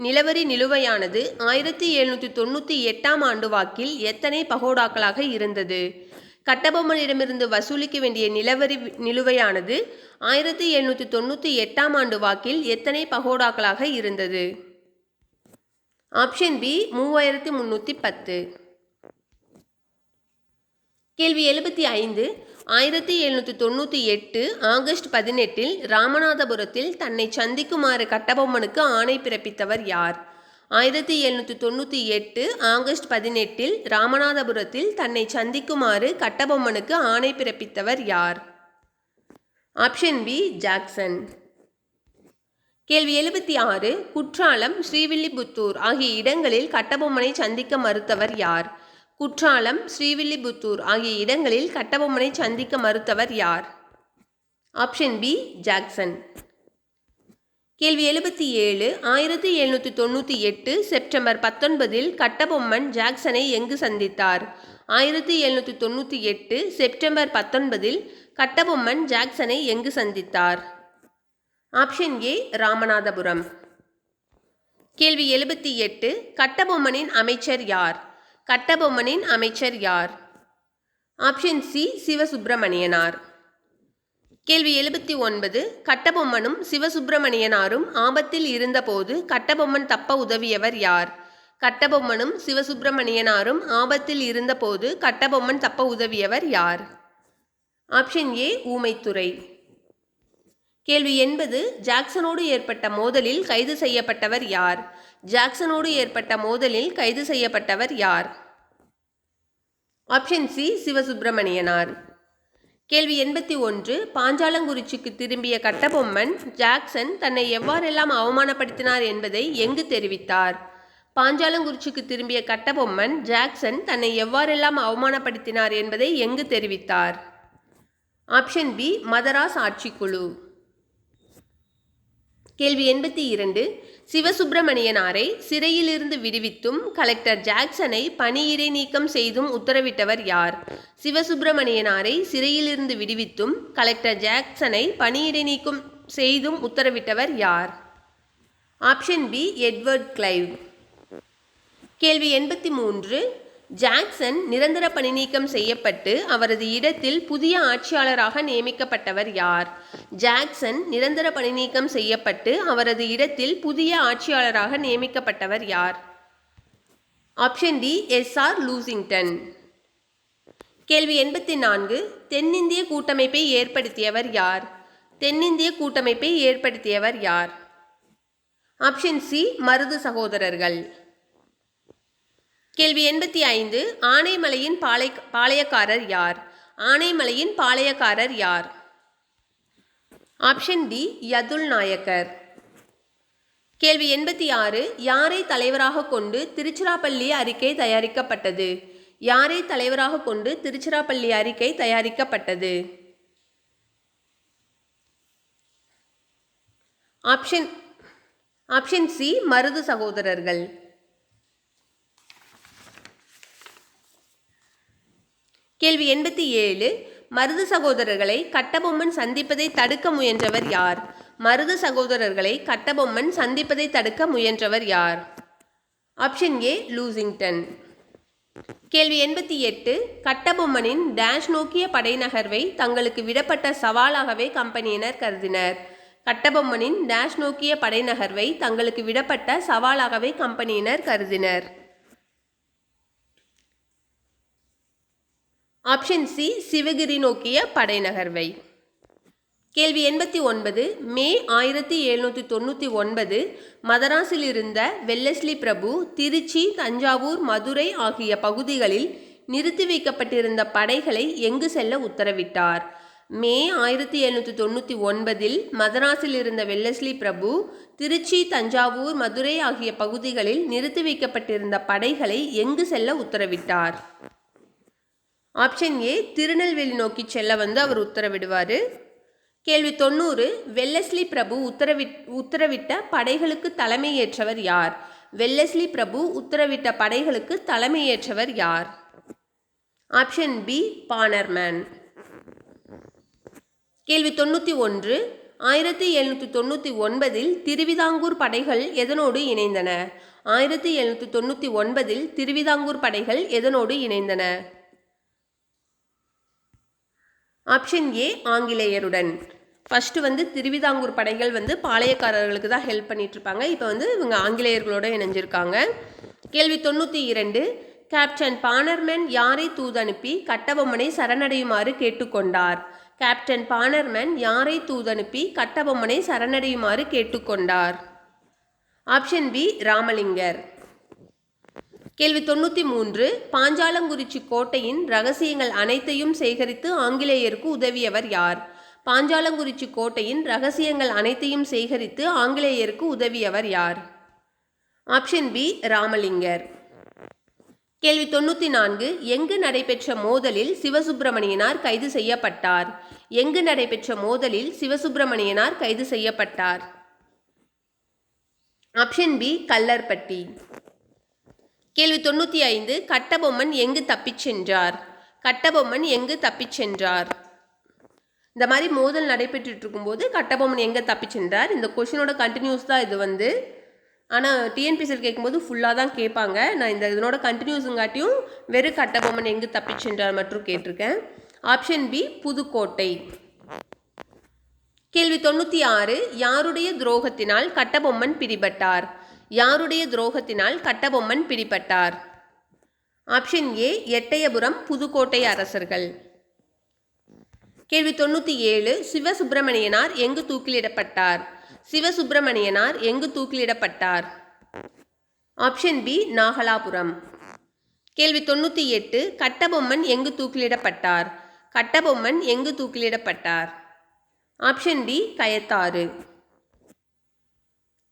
நிலவரி நிலுவையானது 1798 ஆண்டு வாக்கில் எத்தனை பகோடாக்களாக இருந்தது? கட்டபொம்மனிடமிருந்து வசூலிக்க வேண்டிய நிலுவையானது 1798ஆம் ஆண்டு வாக்கில் எத்தனை பகோடாக்களாக இருந்தது? Option B 3310. கேள்வி 75. 1798 ஆகஸ்ட் 18 ராமநாதபுரத்தில் தன்னை சந்திக்குமாறு கட்டபொம்மனுக்கு ஆணை பிறப்பித்தவர் யார்? 1798 ஆகஸ்ட் 18 ராமநாதபுரத்தில் தன்னை சந்திக்குமாறு கட்டபொம்மனுக்கு ஆணை பிறப்பித்தவர் யார்? Option B Jackson. கேள்வி 76. குற்றாலம், ஸ்ரீவில்லிபுத்தூர் ஆகிய இடங்களில் கட்டபொம்மனை சந்திக்க மறுத்தவர் யார்? குற்றாலம், ஸ்ரீவில்லிபுத்தூர் ஆகிய இடங்களில் கட்டபொம்மனை சந்திக்க மறுத்தவர் யார்? Option B Jackson. கேள்வி 77. 1798 செப்டம்பர் 19 கட்டபொம்மன் ஜாக்சனை எங்கு சந்தித்தார்? 1798 செப்டம்பர் 19 கட்டபொம்மன் ஜாக்சனை எங்கு சந்தித்தார்? Option A Ramanathapuram. கேள்வி 78. கட்டபொம்மனின் அமைச்சர் யார்? கட்டபொம்மனின் அமைச்சர் யார்? Option C Sivasubramanianar. கேள்வி 79. கட்டபொம்மனும் சிவசுப்பிரமணியனாரும் ஆபத்தில் இருந்தபோது கட்டபொம்மன் தப்ப உதவியவர் யார்? கட்டபொம்மனும் சிவசுப்பிரமணியனாரும் ஆபத்தில் இருந்தபோது கட்டபொம்மன் தப்ப உதவியவர் யார்? ஆப்ஷன் ஏ ஊமைத்துரை. கேள்வி 80. ஜாக்சனோடு ஏற்பட்ட மோதலில் கைது செய்யப்பட்டவர் யார்? ஜாக்சனோடு ஏற்பட்ட மோதலில் கைது செய்யப்பட்டவர் யார்? Option C Sivasubramanianar. கேள்வி 81. பாஞ்சாலங்குறிச்சிக்கு திரும்பிய கட்டபொம்மன் ஜாக்சன் தன்னை எவ்வாறெல்லாம் அவமானப்படுத்தினார் என்பதை எங்கு தெரிவித்தார்? பாஞ்சாலங்குறிச்சிக்கு திரும்பிய கட்டபொம்மன் ஜாக்சன் தன்னை எவ்வாறெல்லாம் அவமானப்படுத்தினார் என்பதை எங்கு தெரிவித்தார்? ஆப்ஷன் பி மதராஸ் ஆட்சிக்குழு. கேள்வி 82. சிவசுப்பிரமணியனாரை சிறையிலிருந்து விடுவித்தும் கலெக்டர் ஜாக்சனை பணியிடை நீக்கம் செய்தும் உத்தரவிட்டவர் யார்? சிவசுப்பிரமணியனாரை சிறையிலிருந்து விடுவித்தும் கலெக்டர் ஜாக்சனை பணியிடை நீக்கம் செய்தும் உத்தரவிட்டவர் யார்? Option B Edward Clive. கேள்வி 83. ஜாக்சன் நிரந்தர பணி நீக்கம் செய்யப்பட்டு அவரது இடத்தில் புதிய ஆட்சியாளராக நியமிக்கப்பட்டவர் யார்? ஜாக்சன் நிரந்தர பணி நீக்கம் செய்யப்பட்டு அவரது இடத்தில் புதிய ஆட்சியாளராக நியமிக்கப்பட்டவர் யார்? Option D S R. லூசிங்டன். கேள்வி 84. தென்னிந்திய கூட்டமைப்பை ஏற்படுத்தியவர் யார்? தென்னிந்திய கூட்டமைப்பை ஏற்படுத்தியவர் யார்? ஆப்ஷன் சி மருது சகோதரர்கள். கேள்வி 85. ஆனைமலையின் பாளையக்காரர் யார்? ஆனைமலையின் பாளையக்காரர் யார்? Option D Yadul Nayakkar. கேள்வி 86. யாரை தலைவராக கொண்டு திருச்சிராப்பள்ளி அறிக்கை தயாரிக்கப்பட்டது? யாரை தலைவராக கொண்டு திருச்சிராப்பள்ளி அறிக்கை தயாரிக்கப்பட்டது? ஆப்ஷன் சி மருது சகோதரர்கள். கேள்வி 87. மருது சகோதரர்களை கட்டபொம்மன் சந்திப்பதை தடுக்க முயன்றவர் யார்? மருது சகோதரர்களை கட்டபொம்மன் சந்திப்பதை தடுக்க முயன்றவர் யார்? ஆப்ஷன் ஏ லூசிங்டன். கேள்வி 88. கட்டபொம்மனின் டேஷ் நோக்கிய படைநகர்வை தங்களுக்கு விடப்பட்ட சவாலாகவே கம்பெனியினர் கருதினர். கட்டபொம்மனின் டேஷ் நோக்கிய படைநகர்வை தங்களுக்கு விடப்பட்ட சவாலாகவே கம்பெனியினர் கருதினர். ஆப்ஷன் சி சிவகிரி நோக்கிய படைநகர்வை. கேள்வி 89. மே 1799 மதராஸில் இருந்த வெல்லஸ்லி பிரபு திருச்சி, தஞ்சாவூர், மதுரை ஆகிய பகுதிகளில் நிறுத்தி வைக்கப்பட்டிருந்த படைகளை எங்கு செல்ல உத்தரவிட்டார்? மே 1799 மதராஸில் இருந்த வெல்லஸ்லி பிரபு திருச்சி, தஞ்சாவூர், மதுரை ஆகிய பகுதிகளில் நிறுத்தி வைக்கப்பட்டிருந்த படைகளை எங்கு செல்ல உத்தரவிட்டார்? ஆப்ஷன் ஏ திருநெல்வேலி நோக்கி செல்ல அவர் உத்தரவிடுவார். கேள்வி 90. வெல்லஸ்லி பிரபு உத்தரவிட்ட படைகளுக்கு தலைமையேற்றவர் யார்? வெல்லஸ்லி பிரபு உத்தரவிட்ட படைகளுக்கு தலைமையேற்றவர் யார்? Option B Bannerman. கேள்வி 91. 1799 திருவிதாங்கூர் படைகள் எதனோடு இணைந்தன? 1799 திருவிதாங்கூர் படைகள் எதனோடு இணைந்தன? Option A ஆங்கிலேயருடன். ஃபஸ்ட்டு வந்து திருவிதாங்கூர் படைகள் வந்து பாளையக்காரர்களுக்கு தான் ஹெல்ப் பண்ணிட்டு இருப்பாங்க. இப்போ வந்து இவங்க ஆங்கிலேயர்களோட இணைஞ்சிருக்காங்க. கேள்வி 92. கேப்டன் பானர்மேன் யாரை தூதனுப்பி கட்டபொம்மனை சரணடையுமாறு கேட்டுக்கொண்டார்? கேப்டன் பானர்மேன் யாரை தூதனுப்பி கட்டபொம்மனை சரணடையுமாறு கேட்டுக்கொண்டார்? Option B Ramalingar. கேள்வி 93. பாஞ்சாலங்குறிச்சி கோட்டையின் ரகசியங்கள் அனைத்தையும் சேகரித்து ஆங்கிலேயருக்கு உதவியவர் யார்? பாஞ்சாலங்குறிச்சி கோட்டையின் ரகசியங்கள் அனைத்தையும் சேகரித்து ஆங்கிலேயருக்கு உதவியவர் யார்? Option B Ramalingar. கேள்வி 94. எங்கு நடைபெற்ற மோதலில் சிவசுப்பிரமணியனார் கைது செய்யப்பட்டார்? எங்கு நடைபெற்ற மோதலில் சிவசுப்பிரமணியனார் கைது செய்யப்பட்டார்? Option B Kallarpatti. கேள்வி 95. கட்டபொம்மன் எங்கு தப்பிச் சென்றார்? கட்டபொம்மன் எங்கு தப்பிச் சென்றார்? இந்த மாதிரி மோதல் நடைபெற்றுட்டு இருக்கும்போது கட்டபொம்மன் எங்கே தப்பிச் சென்றார்? இந்த கொஷினோட கண்டினியூஸ் தான் இது வந்து. ஆனால் டிஎன்பிசியில் கேட்கும்போது ஃபுல்லாக தான் கேட்பாங்க. நான் இந்த இதனோட கண்டினியூஸுங்காட்டியும் வெறும் கட்டபொம்மன் எங்கு தப்பிச் சென்றார் மற்றும் கேட்டிருக்கேன். Option B Pudukkottai. கேள்வி 96. யாருடைய துரோகத்தினால் கட்டபொம்மன் பிடிபட்டார்? யாருடைய துரோகத்தினால் கட்டபொம்மன் பிடிபட்டார்? ஆப்ஷன் ஏ எட்டயபுரம் புதுக்கோட்டை அரசர்கள். கேள்வி 97. சிவசுப்பிரமணியனார் எங்கு தூக்கிலிடப்பட்டார்? சிவசுப்பிரமணியனார் எங்கு தூக்கிலிடப்பட்டார்? Option B Nagalapuram. கேள்வி 98. கட்டபொம்மன் எங்கு தூக்கிலிடப்பட்டார்? கட்டபொம்மன் எங்கு தூக்கிலிடப்பட்டார்? Option D Kayathar.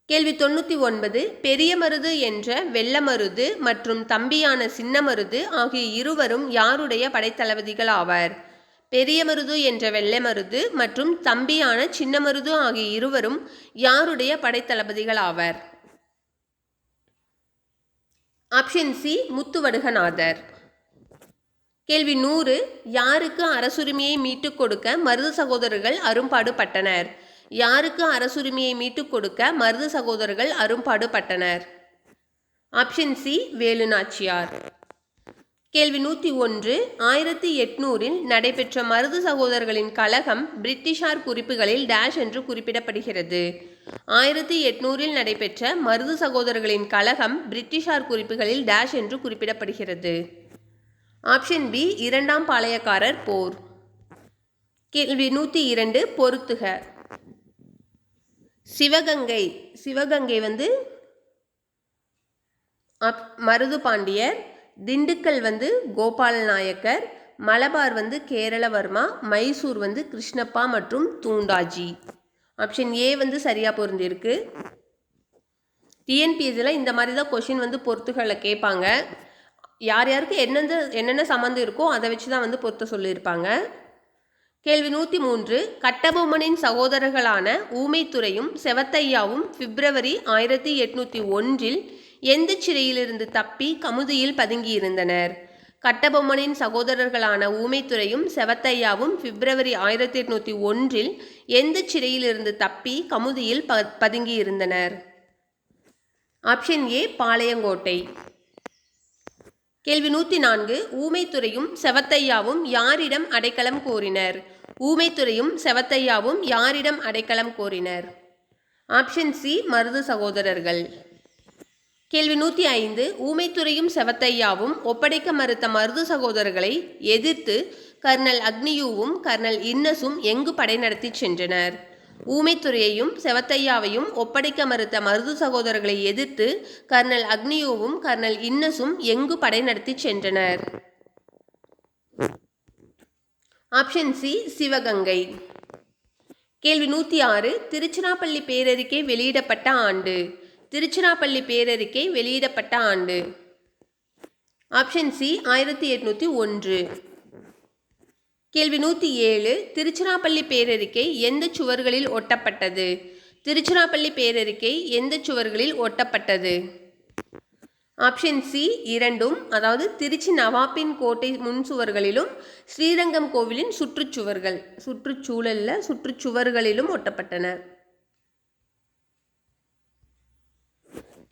கேள்வி 99. பெரியமருது என்ற வெள்ளமருது மற்றும் தம்பியான சின்னமருது ஆகிய இருவரும் யாருடைய படைத்தளபதிகள் ஆவர்? பெரியமருது என்ற வெள்ளமருது மற்றும் தம்பியான சின்னமருது ஆகிய இருவரும் யாருடைய படைத்தளபதிகள் ஆவர்? Option C Muthu Vaduganathar. கேள்வி 100. யாருக்கு அரசுரிமையை மீட்டுக் கொடுக்க மருது சகோதரர்கள் அரும்பாடுபட்டனர்? யாருக்கு அரசுரிமையை மீட்டுக் கொடுக்க மருது சகோதரர்கள் அரும்பாடுபட்டனர்? Option C Velu Nachiyar. கேள்வி 101. 1800 நடைபெற்ற மருது சகோதரர்களின் கழகம் பிரிட்டிஷார் குறிப்புகளில் டேஷ் என்று குறிப்பிடப்படுகிறது? 1800 நடைபெற்ற மருது சகோதரர்களின் கழகம் பிரிட்டிஷார் குறிப்புகளில் டேஷ் என்று குறிப்பிடப்படுகிறது? ஆப்ஷன் பி இரண்டாம் பாளையக்காரர் போர். கேள்வி 102. பொறுத்துக. சிவகங்கை சிவகங்கை வந்து மருது பாண்டியர், திண்டுக்கல் வந்து கோபால நாயக்கர், மலபார் வந்து கேரளவர்மா, மைசூர் வந்து கிருஷ்ணப்பா மற்றும் தூண்டாஜி. ஆப்ஷன் ஏ வந்து சரியாக பொருந்திருக்கு. டிஎன்பிஎஸ்சியில் இந்த மாதிரி தான் கொஷின் வந்து பொறுத்துகளை கேட்பாங்க. யார் யாருக்கு என்னென்ன சம்மந்தம் இருக்கோ அதை வச்சு தான் வந்து பொறுத்த சொல்லியிருப்பாங்க. கேள்வி 103. கட்டபொம்மனின் சகோதரர்களான ஊமைத்துரையும் செவத்தையாவும் பிப்ரவரி 1801 எந்த சிறையிலிருந்து தப்பி கமுதியில் பதுங்கியிருந்தனர்? கட்டபொம்மனின் சகோதரர்களான ஊமைத்துரையும் செவத்தையாவும் பிப்ரவரி 1801 எந்த சிறையிலிருந்து தப்பி கமுதியில் பதுங்கியிருந்தனர்? Option A Palayamkottai. கேள்வி 104. ஊமைத்துரையும் செவத்தையாவும் யாரிடம் அடைக்கலம் கோரினர்? ஊமைத்துரையும் செவத்தையாவும் யாரிடம் அடைக்கலம் கோரினர்? ஆப்ஷன் சி மருது சகோதரர்கள். கேள்வி 105. ஊமைத்துரையும் செவத்தையாவும் ஒப்படைக்க மறுத்த மருது சகோதரர்களை எதிர்த்து கர்னல் அக்னியூவும் கர்னல் இன்னஸும் எங்கு படை நடத்தி சென்றனர்? ஊமைத்துரையையும் செவத்தையாவையும் ஒப்படைக்க மறுத்த மருது சகோதரர்களை எதிர்த்து கர்னல் அக்னியூவும் கர்னல் இன்னஸும் எங்கு படை நடத்தி சென்றனர்? Option C Sivaganga. கேள்வி 106. திருச்சிராப்பள்ளி பேரறிக்கை வெளியிடப்பட்ட ஆண்டு? திருச்சிராப்பள்ளி பேரறிக்கை வெளியிடப்பட்ட ஆண்டு? Option C 1801. கேள்வி 107. திருச்சிராப்பள்ளி பேரறிக்கை எந்த சுவர்களில் ஒட்டப்பட்டது? திருச்சிராப்பள்ளி பேரறிக்கை எந்த சுவர்களில் ஒட்டப்பட்டது? ஆப்ஷன் சி இரண்டும், அதாவது திருச்சி நவாப்பின் கோட்டை முன் சுவர்களிலும் ஸ்ரீரங்கம் கோவிலின் சுற்றுச்சுவர்களிலும் ஒட்டப்பட்டன.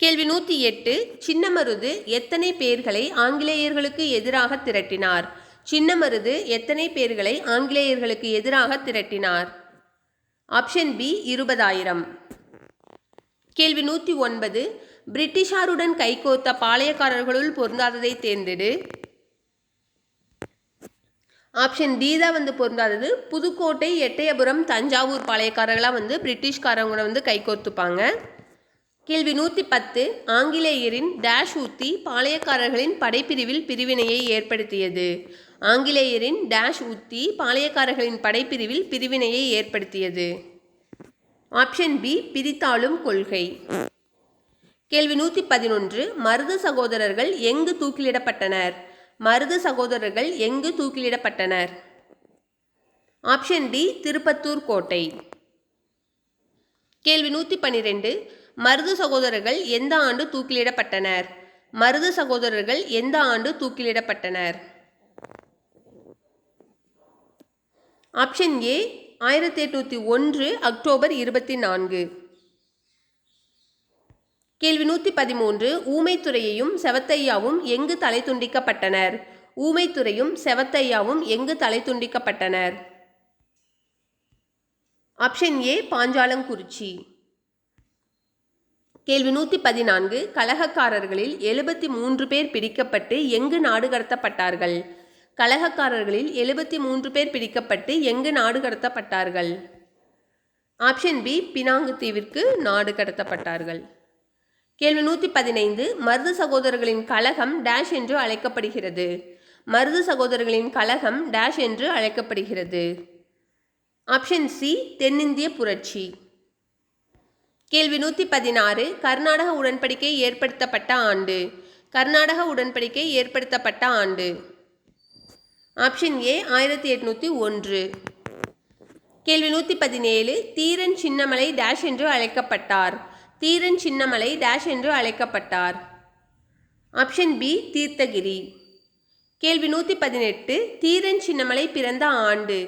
கேள்வி 108. சின்னமருது எத்தனை பேர்களை ஆங்கிலேயர்களுக்கு எதிராக திரட்டினார்? சின்னமருது எத்தனை பேர்களை ஆங்கிலேயர்களுக்கு எதிராக திரட்டினார்? Option B 20,000. கேள்வி 109. பிரிட்டிஷாருடன் கைகோத்த பாளையக்காரர்களுள் பொருந்தாததை தேர்ந்தெடு. ஆப்ஷன் டி தான் பொருந்தாதது. புதுக்கோட்டை, எட்டயபுரம், தஞ்சாவூர் பாளையக்காரர்களாக பிரிட்டிஷ்காரங்களோட கைகோத்துப்பாங்க. கேள்வி 110. ஆங்கிலேயரின் டேஷ் உத்தி பாளையக்காரர்களின் படைப்பிரிவில் பிரிவினையை ஏற்படுத்தியது. ஆங்கிலேயரின் டேஷ் உத்தி பாளையக்காரர்களின் படைப்பிரிவில் பிரிவினையை ஏற்படுத்தியது. ஆப்ஷன் பி பிரித்தாளும் கொள்கை. கேள்வி 111. மருது சகோதரர்கள் எங்கு தூக்கிலிடப்பட்டனர்? மருது சகோதரர்கள் எங்கு தூக்கிலிடப்பட்டனர்? ஆப்ஷன் டி திருப்பத்தூர் கோட்டை. கேள்வி 112. மருது சகோதரர்கள் எந்த ஆண்டு தூக்கிலிடப்பட்டனர்? மருது சகோதரர்கள் எந்த ஆண்டு தூக்கிலிடப்பட்டனர்? Option A 1801 October 24. கேள்வி 113. ஊமைத்துறையையும் செவத்தையாவும் எங்கு தலை துண்டிக்கப்பட்டனர்? ஊமைத்துறையும் செவத்தையாவும் எங்கு தலை துண்டிக்கப்பட்டனர்? Option A Panchalankurichi. கேள்வி 114. கலகக்காரர்களில் 73 பேர் பிடிக்கப்பட்டு எங்கு நாடு கடத்தப்பட்டார்கள்? கலகக்காரர்களில் 73 பேர் பிடிக்கப்பட்டு எங்கு நாடு கடத்தப்பட்டார்கள்? ஆப்ஷன் பி பினாங்கு தீவிற்கு நாடு கடத்தப்பட்டார்கள். கேள்வி 115. மருது சகோதரர்களின் கலகம் டேஷ் என்று அழைக்கப்படுகிறது. மருது சகோதரர்களின் கலகம் டேஷ் என்று அழைக்கப்படுகிறது. ஆப்ஷன் சி தென்னிந்திய புரட்சி. கேள்வி 116. கர்நாடக உடன்படிக்கை ஏற்படுத்தப்பட்ட ஆண்டு. கர்நாடக உடன்படிக்கை ஏற்படுத்தப்பட்ட ஆண்டு. Option A 1801. கேள்வி 117. தீரன் சின்னமலை டேஷ் என்று அழைக்கப்பட்டார். தீரன் சின்னமலை டேஷ் என்று அழைக்கப்பட்டார். Option B Theerthagiri. கேள்வி 118. தீரன் சின்னமலை பிறந்த ஆண்டு.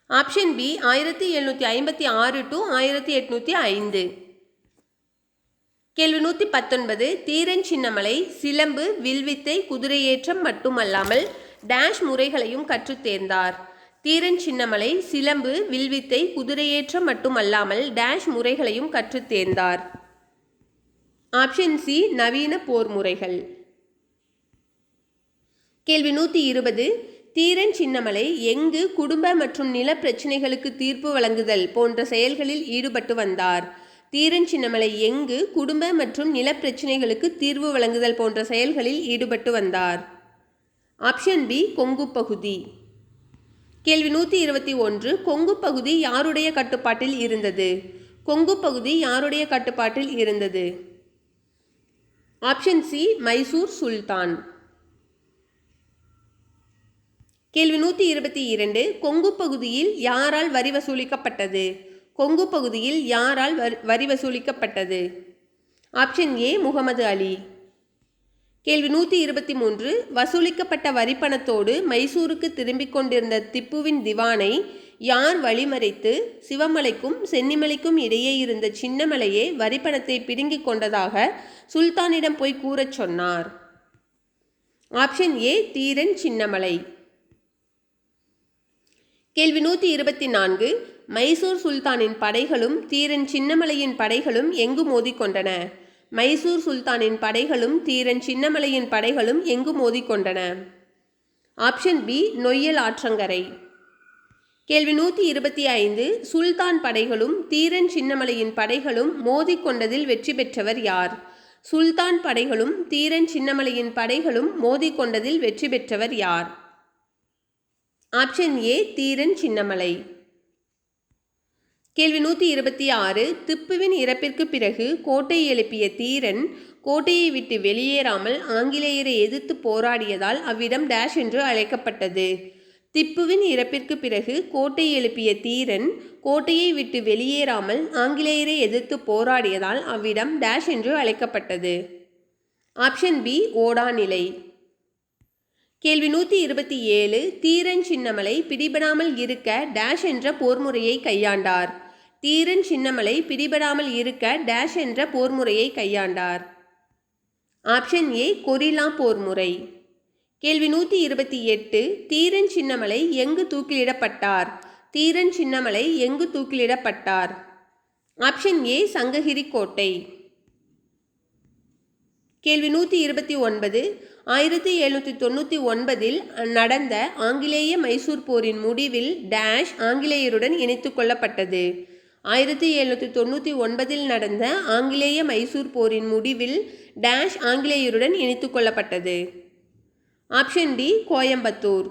Option B 1756 to 1805. கேள்வி 119. தீரன் சின்னமலை சிலம்பு, வில்வித்தை, குதிரையேற்றம் மட்டுமல்லாமல் டேஷ் முறைகளையும் கற்றுத் தேர்ந்தார். தீரன் சின்னமலை சிலம்பு, வில்வித்தை, குதிரையேற்றம் மட்டுமல்லாமல் டேஷ் முறைகளையும் கற்றுத் தேர்ந்தார். ஆப்ஷன் சி நவீன போர் முறைகள். கேள்வி 120. தீரன் சின்னமலை எங்கு குடும்ப மற்றும் நில பிரச்சினைகளுக்கு தீர்ப்பு வழங்குதல் போன்ற செயல்களில் ஈடுபட்டு வந்தார்? தீரன் சின்னமலை எங்கு குடும்ப மற்றும் நில பிரச்சினைகளுக்கு தீர்வு வழங்குதல் போன்ற செயல்களில் ஈடுபட்டு வந்தார்? ஆப்ஷன் பி கொங்கு பகுதி. கேள்வி 121. கொங்கு பகுதி யாருடைய கட்டுப்பாட்டில் இருந்தது? கொங்கு பகுதி யாருடைய கட்டுப்பாட்டில் இருந்தது? ஆப்ஷன் சி மைசூர் சுல்தான். கேள்வி 122. கொங்கு பகுதியில் யாரால் வரி வசூலிக்கப்பட்டது? கொங்கு பகுதியில் யாரால் வரி வசூலிக்கப்பட்டது? ஆப்ஷன் ஏ முகமது அலி. கேள்வி 123. வசூலிக்கப்பட்ட வரிப்பணத்தோடு மைசூருக்கு திரும்பிக் கொண்டிருந்த திப்புவின் திவானை யார் வழிமறைத்து சிவமலைக்கும் சென்னிமலைக்கும் இடையே இருந்த சின்னமலையே வரிப்பணத்தை பிடுங்கிக் கொண்டதாக சுல்தானிடம் போய் கூறச் சொன்னார்? Option A Dheeran Chinnamalai. கேள்வி 124. மைசூர் சுல்தானின் படைகளும் தீரன் சின்னமலையின் படைகளும் எங்கு மோதிக்கொண்டன? மைசூர் சுல்தானின் படைகளும் தீரன் சின்னமலையின் படைகளும் எங்கு மோதிக்கொண்டன? ஆப்ஷன் பி நொய்யல் ஆற்றங்கரை. கேள்வி 125. சுல்தான் படைகளும் தீரன் சின்னமலையின் படைகளும் மோதிக்கொண்டதில் வெற்றி பெற்றவர் யார்? சுல்தான் படைகளும் தீரன் சின்னமலையின் படைகளும் மோதிக்கொண்டதில் வெற்றி பெற்றவர் யார்? ஆப்ஷன் ஏ தீரன் சின்னமலை. கேள்வி 126. திப்புவின் இறப்பிற்கு பிறகு கோட்டை எழுப்பிய தீரன் கோட்டையை விட்டு வெளியேறாமல் ஆங்கிலேயரை எதிர்த்து போராடியதால் அவ்விடம் டேஷ் என்று அழைக்கப்பட்டது. திப்புவின் இறப்பிற்கு பிறகு கோட்டை எழுப்பிய தீரன் கோட்டையை விட்டு வெளியேறாமல் ஆங்கிலேயரை எதிர்த்து போராடியதால் அவ்விடம் டேஷ் என்று அழைக்கப்பட்டது. Option B Odanilai. கேள்வி 127. தீரன் சின்னமலை பிடிபடாமல் இருக்க டேஷ் என்ற போர் முறையை கையாண்டார். தீரன் சின்னமலை பிடிபடாமல் இருக்க டேஷ் என்ற போர் முறையை கையாண்டார். ஆப்ஷன் ஏ கொரில்லா போர் முறை. கேள்வி 128. தீரன் சின்னமலை எங்கு தூக்கிலிடப்பட்டார்? தீரன் சின்னமலை எங்கு தூக்கிலிடப்பட்டார்? ஆப்ஷன் ஏ சங்ககிரி கோட்டை. கேள்வி 129. 1799 நடந்த ஆங்கிலேய மைசூர் போரின் முடிவில் டேஷ் ஆங்கிலேயருடன் இணைத்து கொள்ளப்பட்டது. 1799 நடந்த ஆங்கிலேய மைசூர் போரின் முடிவில் டேஷ் ஆங்கிலேயருடன் இணைத்து கொள்ளப்பட்டது. Option D Coimbatore.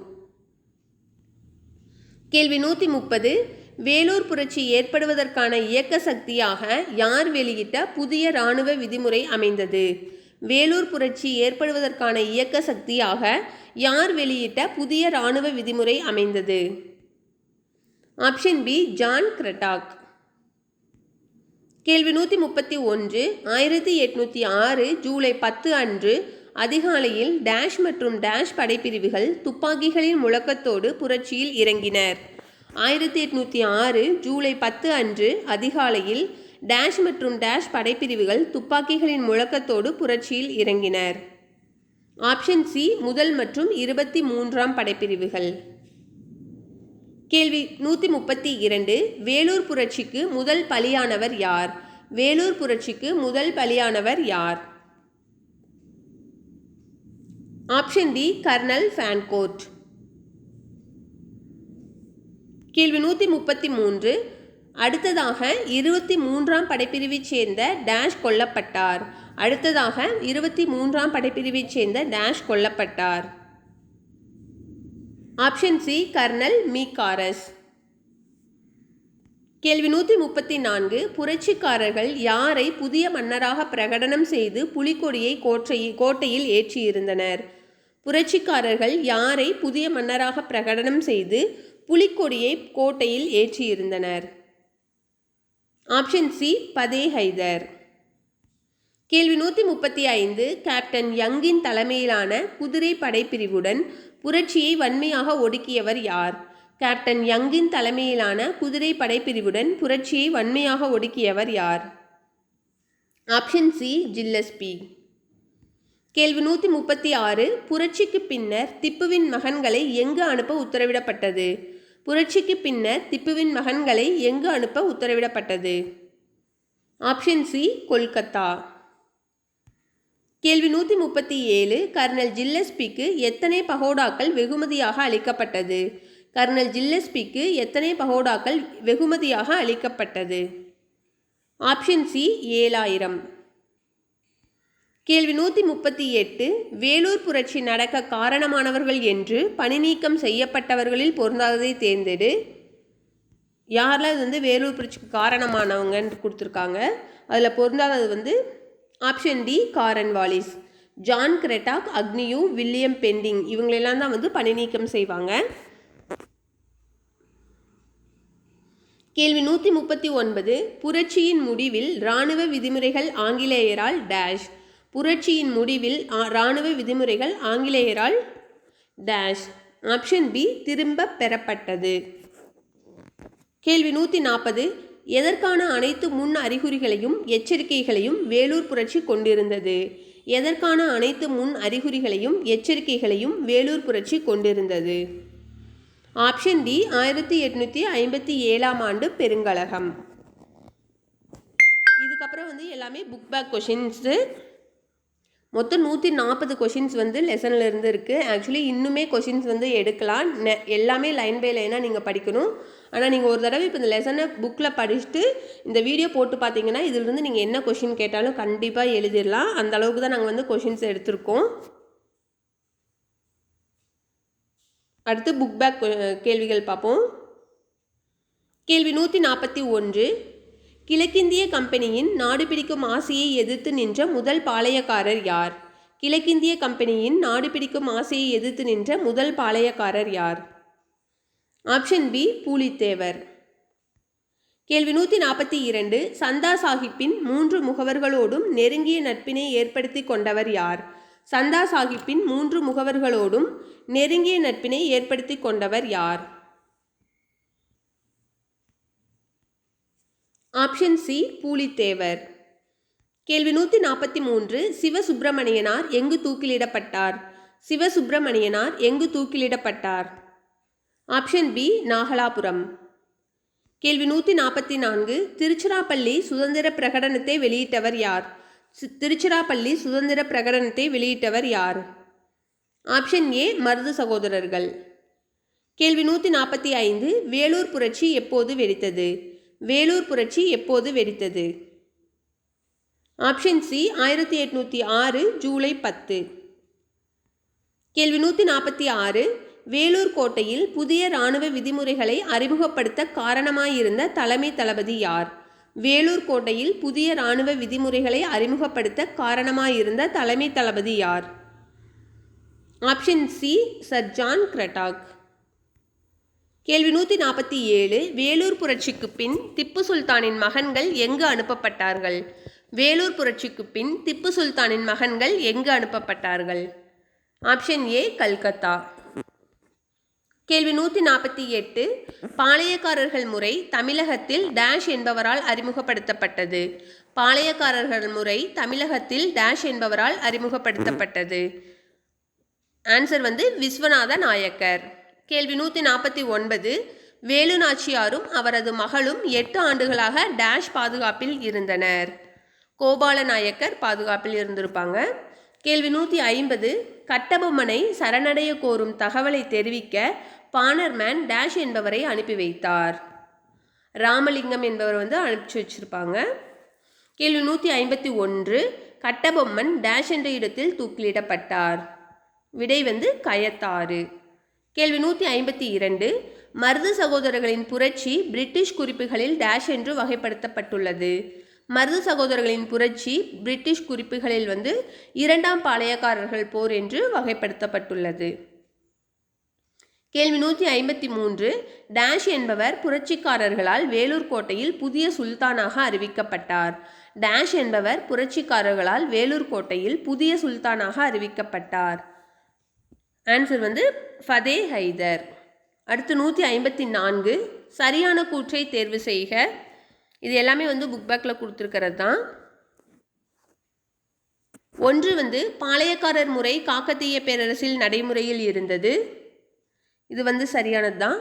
கேள்வி 130. வேலூர் புரட்சி ஏற்படுவதற்கான இயக்க சக்தியாக யார் வெளியிட்ட புதிய இராணுவ விதிமுறை அமைந்தது? வேலூர் புரட்சி ஏற்படுவதற்கான இயக்க சக்தியாக யார் வெளியிட்ட புதிய இராணுவ விதிமுறை அமைந்தது? Option B John Cradock. கேள்வி 131. 1806 ஜூலை 10 அன்று அதிகாலையில் டேஷ் மற்றும் டேஷ் படைப்பிரிவுகள் துப்பாக்கிகளின் முழக்கத்தோடு புரட்சியில் இறங்கினர். 1806 ஜூலை 10 அன்று அதிகாலையில் டேஷ் மற்றும் டேஷ் படைப்பிரிவுகள் துப்பாக்கிகளின் முழக்கத்தோடு புரட்சியில் இறங்கினர். ஆப்ஷன் சி முதல் மற்றும் 23ஆம் படைப்பிரிவுகள். கேள்வி 132. வேலூர் புரட்சிக்கு முதல் பலியானவர் யார்? வேலூர் புரட்சிக்கு முதல் பலியானவர் யார்? Option D colonel Fancourt. கேள்வி 133. அடுத்ததாக 23ஆம் படைப்பிரிவைச் சேர்ந்த டேஷ் கொல்லப்பட்டார். அடுத்ததாக 23ஆம் படைப்பிரிவைச் சேர்ந்த டேஷ் கொல்லப்பட்டார். ஆப்ஷன் சி கர்னல் மீகாரஸ். கேள்வி 134. புரட்சிக்காரர்கள் யாரை புதிய மன்னராக பிரகடனம் செய்து புலிக்கொடியை கோட்டையில் ஏற்றியிருந்தனர்? புரட்சிக்காரர்கள் யாரை புதிய மன்னராக பிரகடனம் செய்து புலிக்கொடியை கோட்டையில் ஏற்றியிருந்தனர்? ஆப்ஷன் சி பதே ஹைதர். கேள்வி 135. கேப்டன் யங்கின் தலைமையிலான குதிரை படைப்பிரிவுடன் புரட்சியை வன்மையாக ஒடுக்கியவர் யார்? கேப்டன் யங்கின் தலைமையிலான குதிரை படைப்பிரிவுடன் புரட்சியை வன்மையாக ஒடுக்கியவர் யார்? Option C Gillespie. கேள்வி 136. புரட்சிக்கு பின்னர் திப்புவின் மகன்களை எங்கு அனுப்ப உத்தரவிடப்பட்டது? புரட்சிக்கு பின்னர் திப்புவின் மகன்களை எங்கு அனுப்ப உத்தரவிடப்பட்டது? Option C Kolkata. கேள்வி 137. கர்னல் ஜில்லஸ்பிக்கு எத்தனை பகோடாக்கள் வெகுமதியாக அளிக்கப்பட்டது? கர்னல் ஜில்லஸ்பிக்கு எத்தனை பகோடாக்கள் வெகுமதியாக அளிக்கப்பட்டது? Option C 7000. கேள்வி 138. வேலூர் புரட்சி நடக்க காரணமானவர்கள் என்று பணி நீக்கம் செய்யப்பட்டவர்களில் பொருந்தாததை தேர்ந்தெடு. யாரெல்லாம் வேலூர் புரட்சிக்கு காரணமானவங்கன்னு கொடுத்துருக்காங்க. அதில் பொருந்தாதது option D Cornwallis. John Cradock, Agnew, William Bentinck இவங்களெல்லாம் தான் பணி நீக்கம் செய்வாங்க. கேள்வி 139. புரட்சியின் முடிவில் இராணுவ விதிமுறைகள் ஆங்கிலேயரால் டேஷ். புரட்சியின் முடிவில் இராணுவ விதிமுறைகள் ஆங்கிலேயரால் டேஷ். ஆப்ஷன் பி திரும்ப பெறப்பட்டது. கேள்வி 140. எதற்கான அனைத்து முன் அறிகுறிகளையும் எச்சரிக்கைகளையும் வேலூர் புரட்சி கொண்டிருந்தது? எதற்கான அனைத்து முன் அறிகுறிகளையும் எச்சரிக்கைகளையும் வேலூர் புரட்சி கொண்டிருந்தது? ஆப்ஷன் டி 1857ஆம் ஆண்டு பெருங்கலகம். இதுக்கப்புறம் எல்லாமே புக் பேக் கொஷின்ஸு. மொத்தம் 140 கொஷின்ஸ் லெசனில் இருந்து இருக்குது. ஆக்சுவலி இன்னுமே கொஷின்ஸ் எடுக்கலாம். எல்லாமே லைன் பை லைனாக நீங்கள் படிக்கணும். ஆனால் நீங்கள் ஒரு தடவை இப்போ இந்த லெசனை புக்கில் படிச்சுட்டு இந்த வீடியோ போட்டு பார்த்தீங்கன்னா இதிலிருந்து நீங்கள் என்ன கொஷின் கேட்டாலும் கண்டிப்பாக எழுதிடலாம். அந்த அளவுக்கு தான் நாங்கள் கொஷின்ஸ் எடுத்திருக்கோம். அடுத்து புக் பேக் கேள்விகள் பார்ப்போம். கேள்வி 141. கிழக்கிந்திய கம்பெனியின் நாடு பிடிக்கும் ஆசையை எதிர்த்து நின்ற முதல் பாளையக்காரர் யார்? கிழக்கிந்திய கம்பெனியின் நாடு பிடிக்கும் ஆசையை எதிர்த்து நின்ற முதல் பாளையக்காரர் யார்? Option B Pulithevar. கேள்வி 142. சந்தா சாஹிப்பின் 3 முகவர்களோடும் நெருங்கிய நட்பினை ஏற்படுத்தி கொண்டவர் யார்? சந்தா சாஹிப்பின் 3 முகவர்களோடும் நெருங்கிய நட்பினை ஏற்படுத்தி கொண்டவர் யார்? Option C Pulithevar. கேள்வி 143. சிவசுப்பிரமணியனார் எங்கு தூக்கிலிடப்பட்டார்? சிவசுப்பிரமணியனார் எங்கு தூக்கிலிடப்பட்டார்? Option B Nagalapuram. கேள்வி 144. திருச்சிராப்பள்ளி சுதந்திர பிரகடனத்தை வெளியிட்டவர் யார்? திருச்சிராப்பள்ளி சுதந்திர பிரகடனத்தை வெளியிட்டவர் யார்? ஆப்ஷன் ஏ மருது சகோதரர்கள். கேள்வி 145. வேலூர் புரட்சி எப்போது வெடித்தது? வேலூர் புரட்சி எப்போது வெடித்தது? Option C 1806 July 10. கேள்வி 146. வேலூர் கோட்டையில் புதிய இராணுவ விதிமுறைகளை அறிமுகப்படுத்த காரணமாயிருந்த தலைமை தளபதி யார்? வேலூர் கோட்டையில் புதிய இராணுவ விதிமுறைகளை அறிமுகப்படுத்த காரணமாயிருந்த தலைமை தளபதி யார்? Option C sir John Cradock. கேள்வி 147. வேலூர் புரட்சிக்கு பின் திப்பு சுல்தானின் மகன்கள் எங்கு அனுப்பப்பட்டார்கள்? வேலூர் புரட்சிக்கு பின் திப்பு சுல்தானின் மகன்கள் எங்கு அனுப்பப்பட்டார்கள்? Option A Calcutta. கேள்வி 148. பாளையக்காரர்கள் முறை தமிழகத்தில் டேஷ் என்பவரால் அறிமுகப்படுத்தப்பட்டது. பாளையக்காரர்கள் முறை தமிழகத்தில் டேஷ் என்பவரால் அறிமுகப்படுத்தப்பட்டது. ஆன்சர் விஸ்வநாத நாயக்கர். கேள்வி 149. வேலு நாச்சியாரும் அவரது மகளும் 8 ஆண்டுகளாக டேஷ் பாதுகாப்பில் இருந்தனர். கோபால நாயக்கர் பாதுகாப்பில் இருந்திருப்பாங்க. கேள்வி 150. கட்டபொம்மனை சரணடைய கோரும் தகவலை தெரிவிக்க பானர்மேன் டேஷ் என்பவரை அனுப்பி வைத்தார். ராமலிங்கம் என்பவர் அனுப்பிச்சு வச்சிருப்பாங்க. கேள்வி 151. கட்டபொம்மன் டேஷ் என்ற இடத்தில் தூக்கிலிடப்பட்டார். விடை கயத்தாறு. கேள்வி 152. மருது சகோதரர்களின் புரட்சி பிரிட்டிஷ் குறிப்புகளில் டேஷ் என்று வகைப்படுத்தப்பட்டுள்ளது. மருது சகோதரர்களின் புரட்சி பிரிட்டிஷ் குறிப்புகளில் 2ஆம் பாளையக்காரர்கள் போர் என்று வகைப்படுத்தப்பட்டுள்ளது. கேள்வி 153. டேஷ் என்பவர் புரட்சிக்காரர்களால் வேலூர் கோட்டையில் புதிய சுல்தானாக அறிவிக்கப்பட்டார். டேஷ் என்பவர் புரட்சிக்காரர்களால் வேலூர் கோட்டையில் புதிய சுல்தானாக அறிவிக்கப்பட்டார். ஆன்சர் ஃபதே ஹைதர். அடுத்து 154. சரியான கூற்றை தேர்வு செய்க. இது எல்லாமே புக் பேக்கில் கொடுத்துருக்கிறது தான். 1 பாளையக்காரர் முறை காக்கத்தீய பேரரசில் நடைமுறையில் இருந்தது. இது சரியானது தான்.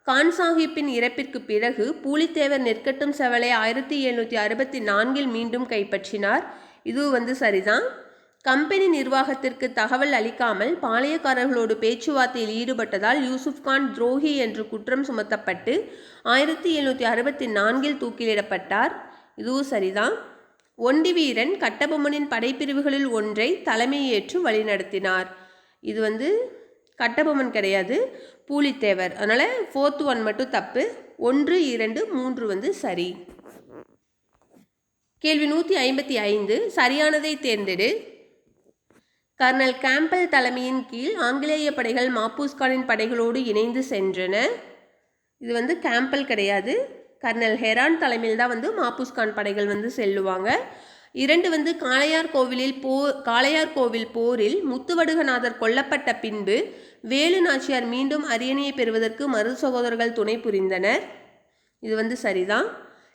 கான் சாஹிப்பின் இறப்பிற்கு பிறகு பூலித்தேவர் நெற்கட்டும் செவலை 1764 மீண்டும் கைப்பற்றினார். இது சரிதான். கம்பெனி நிர்வாகத்திற்கு தகவல் அளிக்காமல் பாளையக்காரர்களோடு பேச்சுவார்த்தையில் ஈடுபட்டதால் யூசுப்கான் துரோகி என்று குற்றம் சுமத்தப்பட்டு 1764 தூக்கிலிடப்பட்டார். இதுவும் சரிதான். ஒண்டி வீரன் கட்டபொம்மனின் படைப்பிரிவுகளில் ஒன்றை தலைமையேற்று வழிநடத்தினார். இது கட்டபொம்மன் கிடையாது, பூலித்தேவர். அதனால் 4th one மட்டும் தப்பு. 1, 2, 3 சரி. கேள்வி 155. சரியானதை தேர்ந்தெடு. கர்னல் கேம்பல் தலைமையின் கீழ் ஆங்கிலேய படைகள் மாப்பூஸ்கானின் படைகளோடு இணைந்து சென்றன. இது கேம்பல் கிடையாது, கர்னல் ஹெரான் தலைமையில் தான் மாப்பூஸ்கான் படைகள் செல்லுவாங்க. 2 காளையார் கோவில் போரில் முத்துவடுகநாதர் கொல்லப்பட்ட பின்பு வேலு நாச்சியார் மீண்டும் அரியணையை பெறுவதற்கு மருது சகோதரர்கள் துணை புரிந்தனர். இது சரிதான்.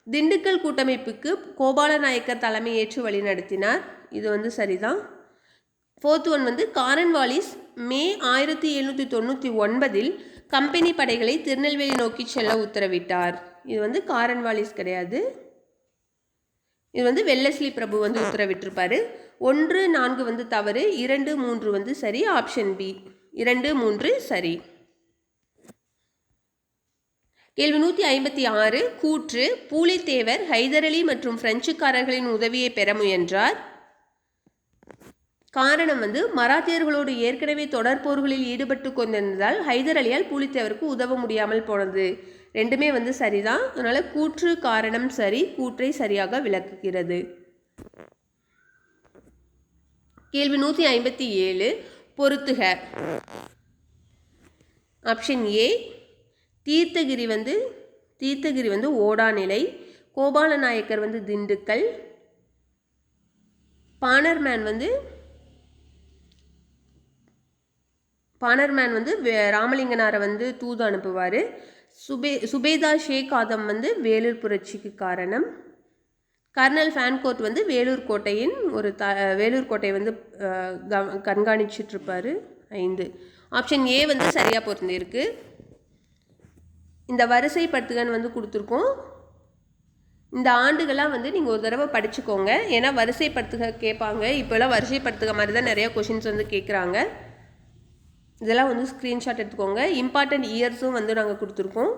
திண்டுக்கல் கூட்டமைப்புக்கு கோபால நாயக்கர் தலைமையேற்று வழிநடத்தினார். இது சரிதான். 4th one காரன்வாலிஸ் மே 1799 கம்பெனி படைகளை திருநெல்வேலி நோக்கி செல்ல உத்தரவிட்டார். இது காரன்வாலிஸ் கிடையாது, இது வெல்லஸ்லி பிரபு உத்தரவிட்டிருப்பாரு. 1, 4 தவறு, 2, 3 சரி. ஆப்ஷன் பி 2, 3 சரி. கேள்வி 156. கூற்று பூலித்தேவர் ஹைதர் அலி மற்றும் பிரெஞ்சுக்காரர்களின் உதவியை பெற முயன்றார். காரணம் மராத்தியர்களோடு ஏற்கனவே தொடர்போர்களில் ஈடுபட்டு கொண்டிருந்ததால் ஹைதர் அலியால் பூலித்தேவருக்கு உதவ முடியாமல் போனது. ரெண்டுமே சரிதான். அதனால் கூற்று காரணம் சரி, கூற்றை சரியாக விளக்குகிறது. கேள்வி 157. பொருத்துக. Option A Theerthagiri Odanilai, Gopala Nayakkar Dindigul, Bannerman ராமலிங்கனாரை தூது அனுப்புவார். சுபேதா ஷேக் ஆதம் வேலூர் புரட்சிக்கு காரணம். கர்னல் ஃபேன்கோர்ட் வந்து வேலூர் கோட்டையின் வேலூர் கோட்டையை வந்து கண்காணிச்சிட்ருப்பார். 5. ஆப்ஷன் ஏ வந்து சரியாக பொருந்திருக்கு. இந்த வரிசைப்படுத்துகன்னு வந்து கொடுத்துருக்கோம். இந்த ஆண்டுகளாக வந்து நீங்கள் ஒரு தடவை படிச்சுக்கோங்க. ஏன்னா வரிசைப்படுத்துக கேட்பாங்க. இப்போல்லாம் வரிசைப்படுத்துக மாதிரி தான் நிறையா கொஷின்ஸ் வந்து கேட்குறாங்க. இதெல்லாம் வந்து ஸ்க்ரீன்ஷாட் எடுத்துக்கோங்க. இம்பார்ட்டண்ட் இயர்ஸும் வந்து நாங்கள் கொடுத்துருக்கோம்.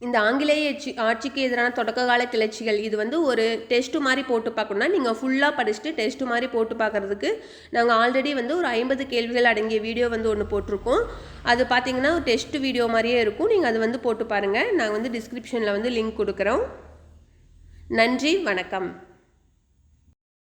இந்த ஆங்கிலேய ஆட்சிக்கு எதிரான தொடக்க கால கிளர்ச்சிகள் இது வந்து ஒரு டெஸ்ட்டு மாதிரி போட்டு பார்க்கணுன்னா நீங்கள் ஃபுல்லாக படிச்சுட்டு டெஸ்ட்டு மாதிரி போட்டு பார்க்குறதுக்கு நாங்கள் ஆல்ரெடி வந்து ஒரு 50 கேள்விகள் அடங்கிய வீடியோ வந்து ஒன்று போட்டிருக்கோம். அது பார்த்தீங்கன்னா ஒரு டெஸ்ட்டு வீடியோ மாதிரியே இருக்கும். நீங்கள் அது வந்து போட்டு பாருங்கள். நாங்கள் வந்து டிஸ்கிரிப்ஷனில் வந்து லிங்க் கொடுக்குறோம். நன்றி, வணக்கம்.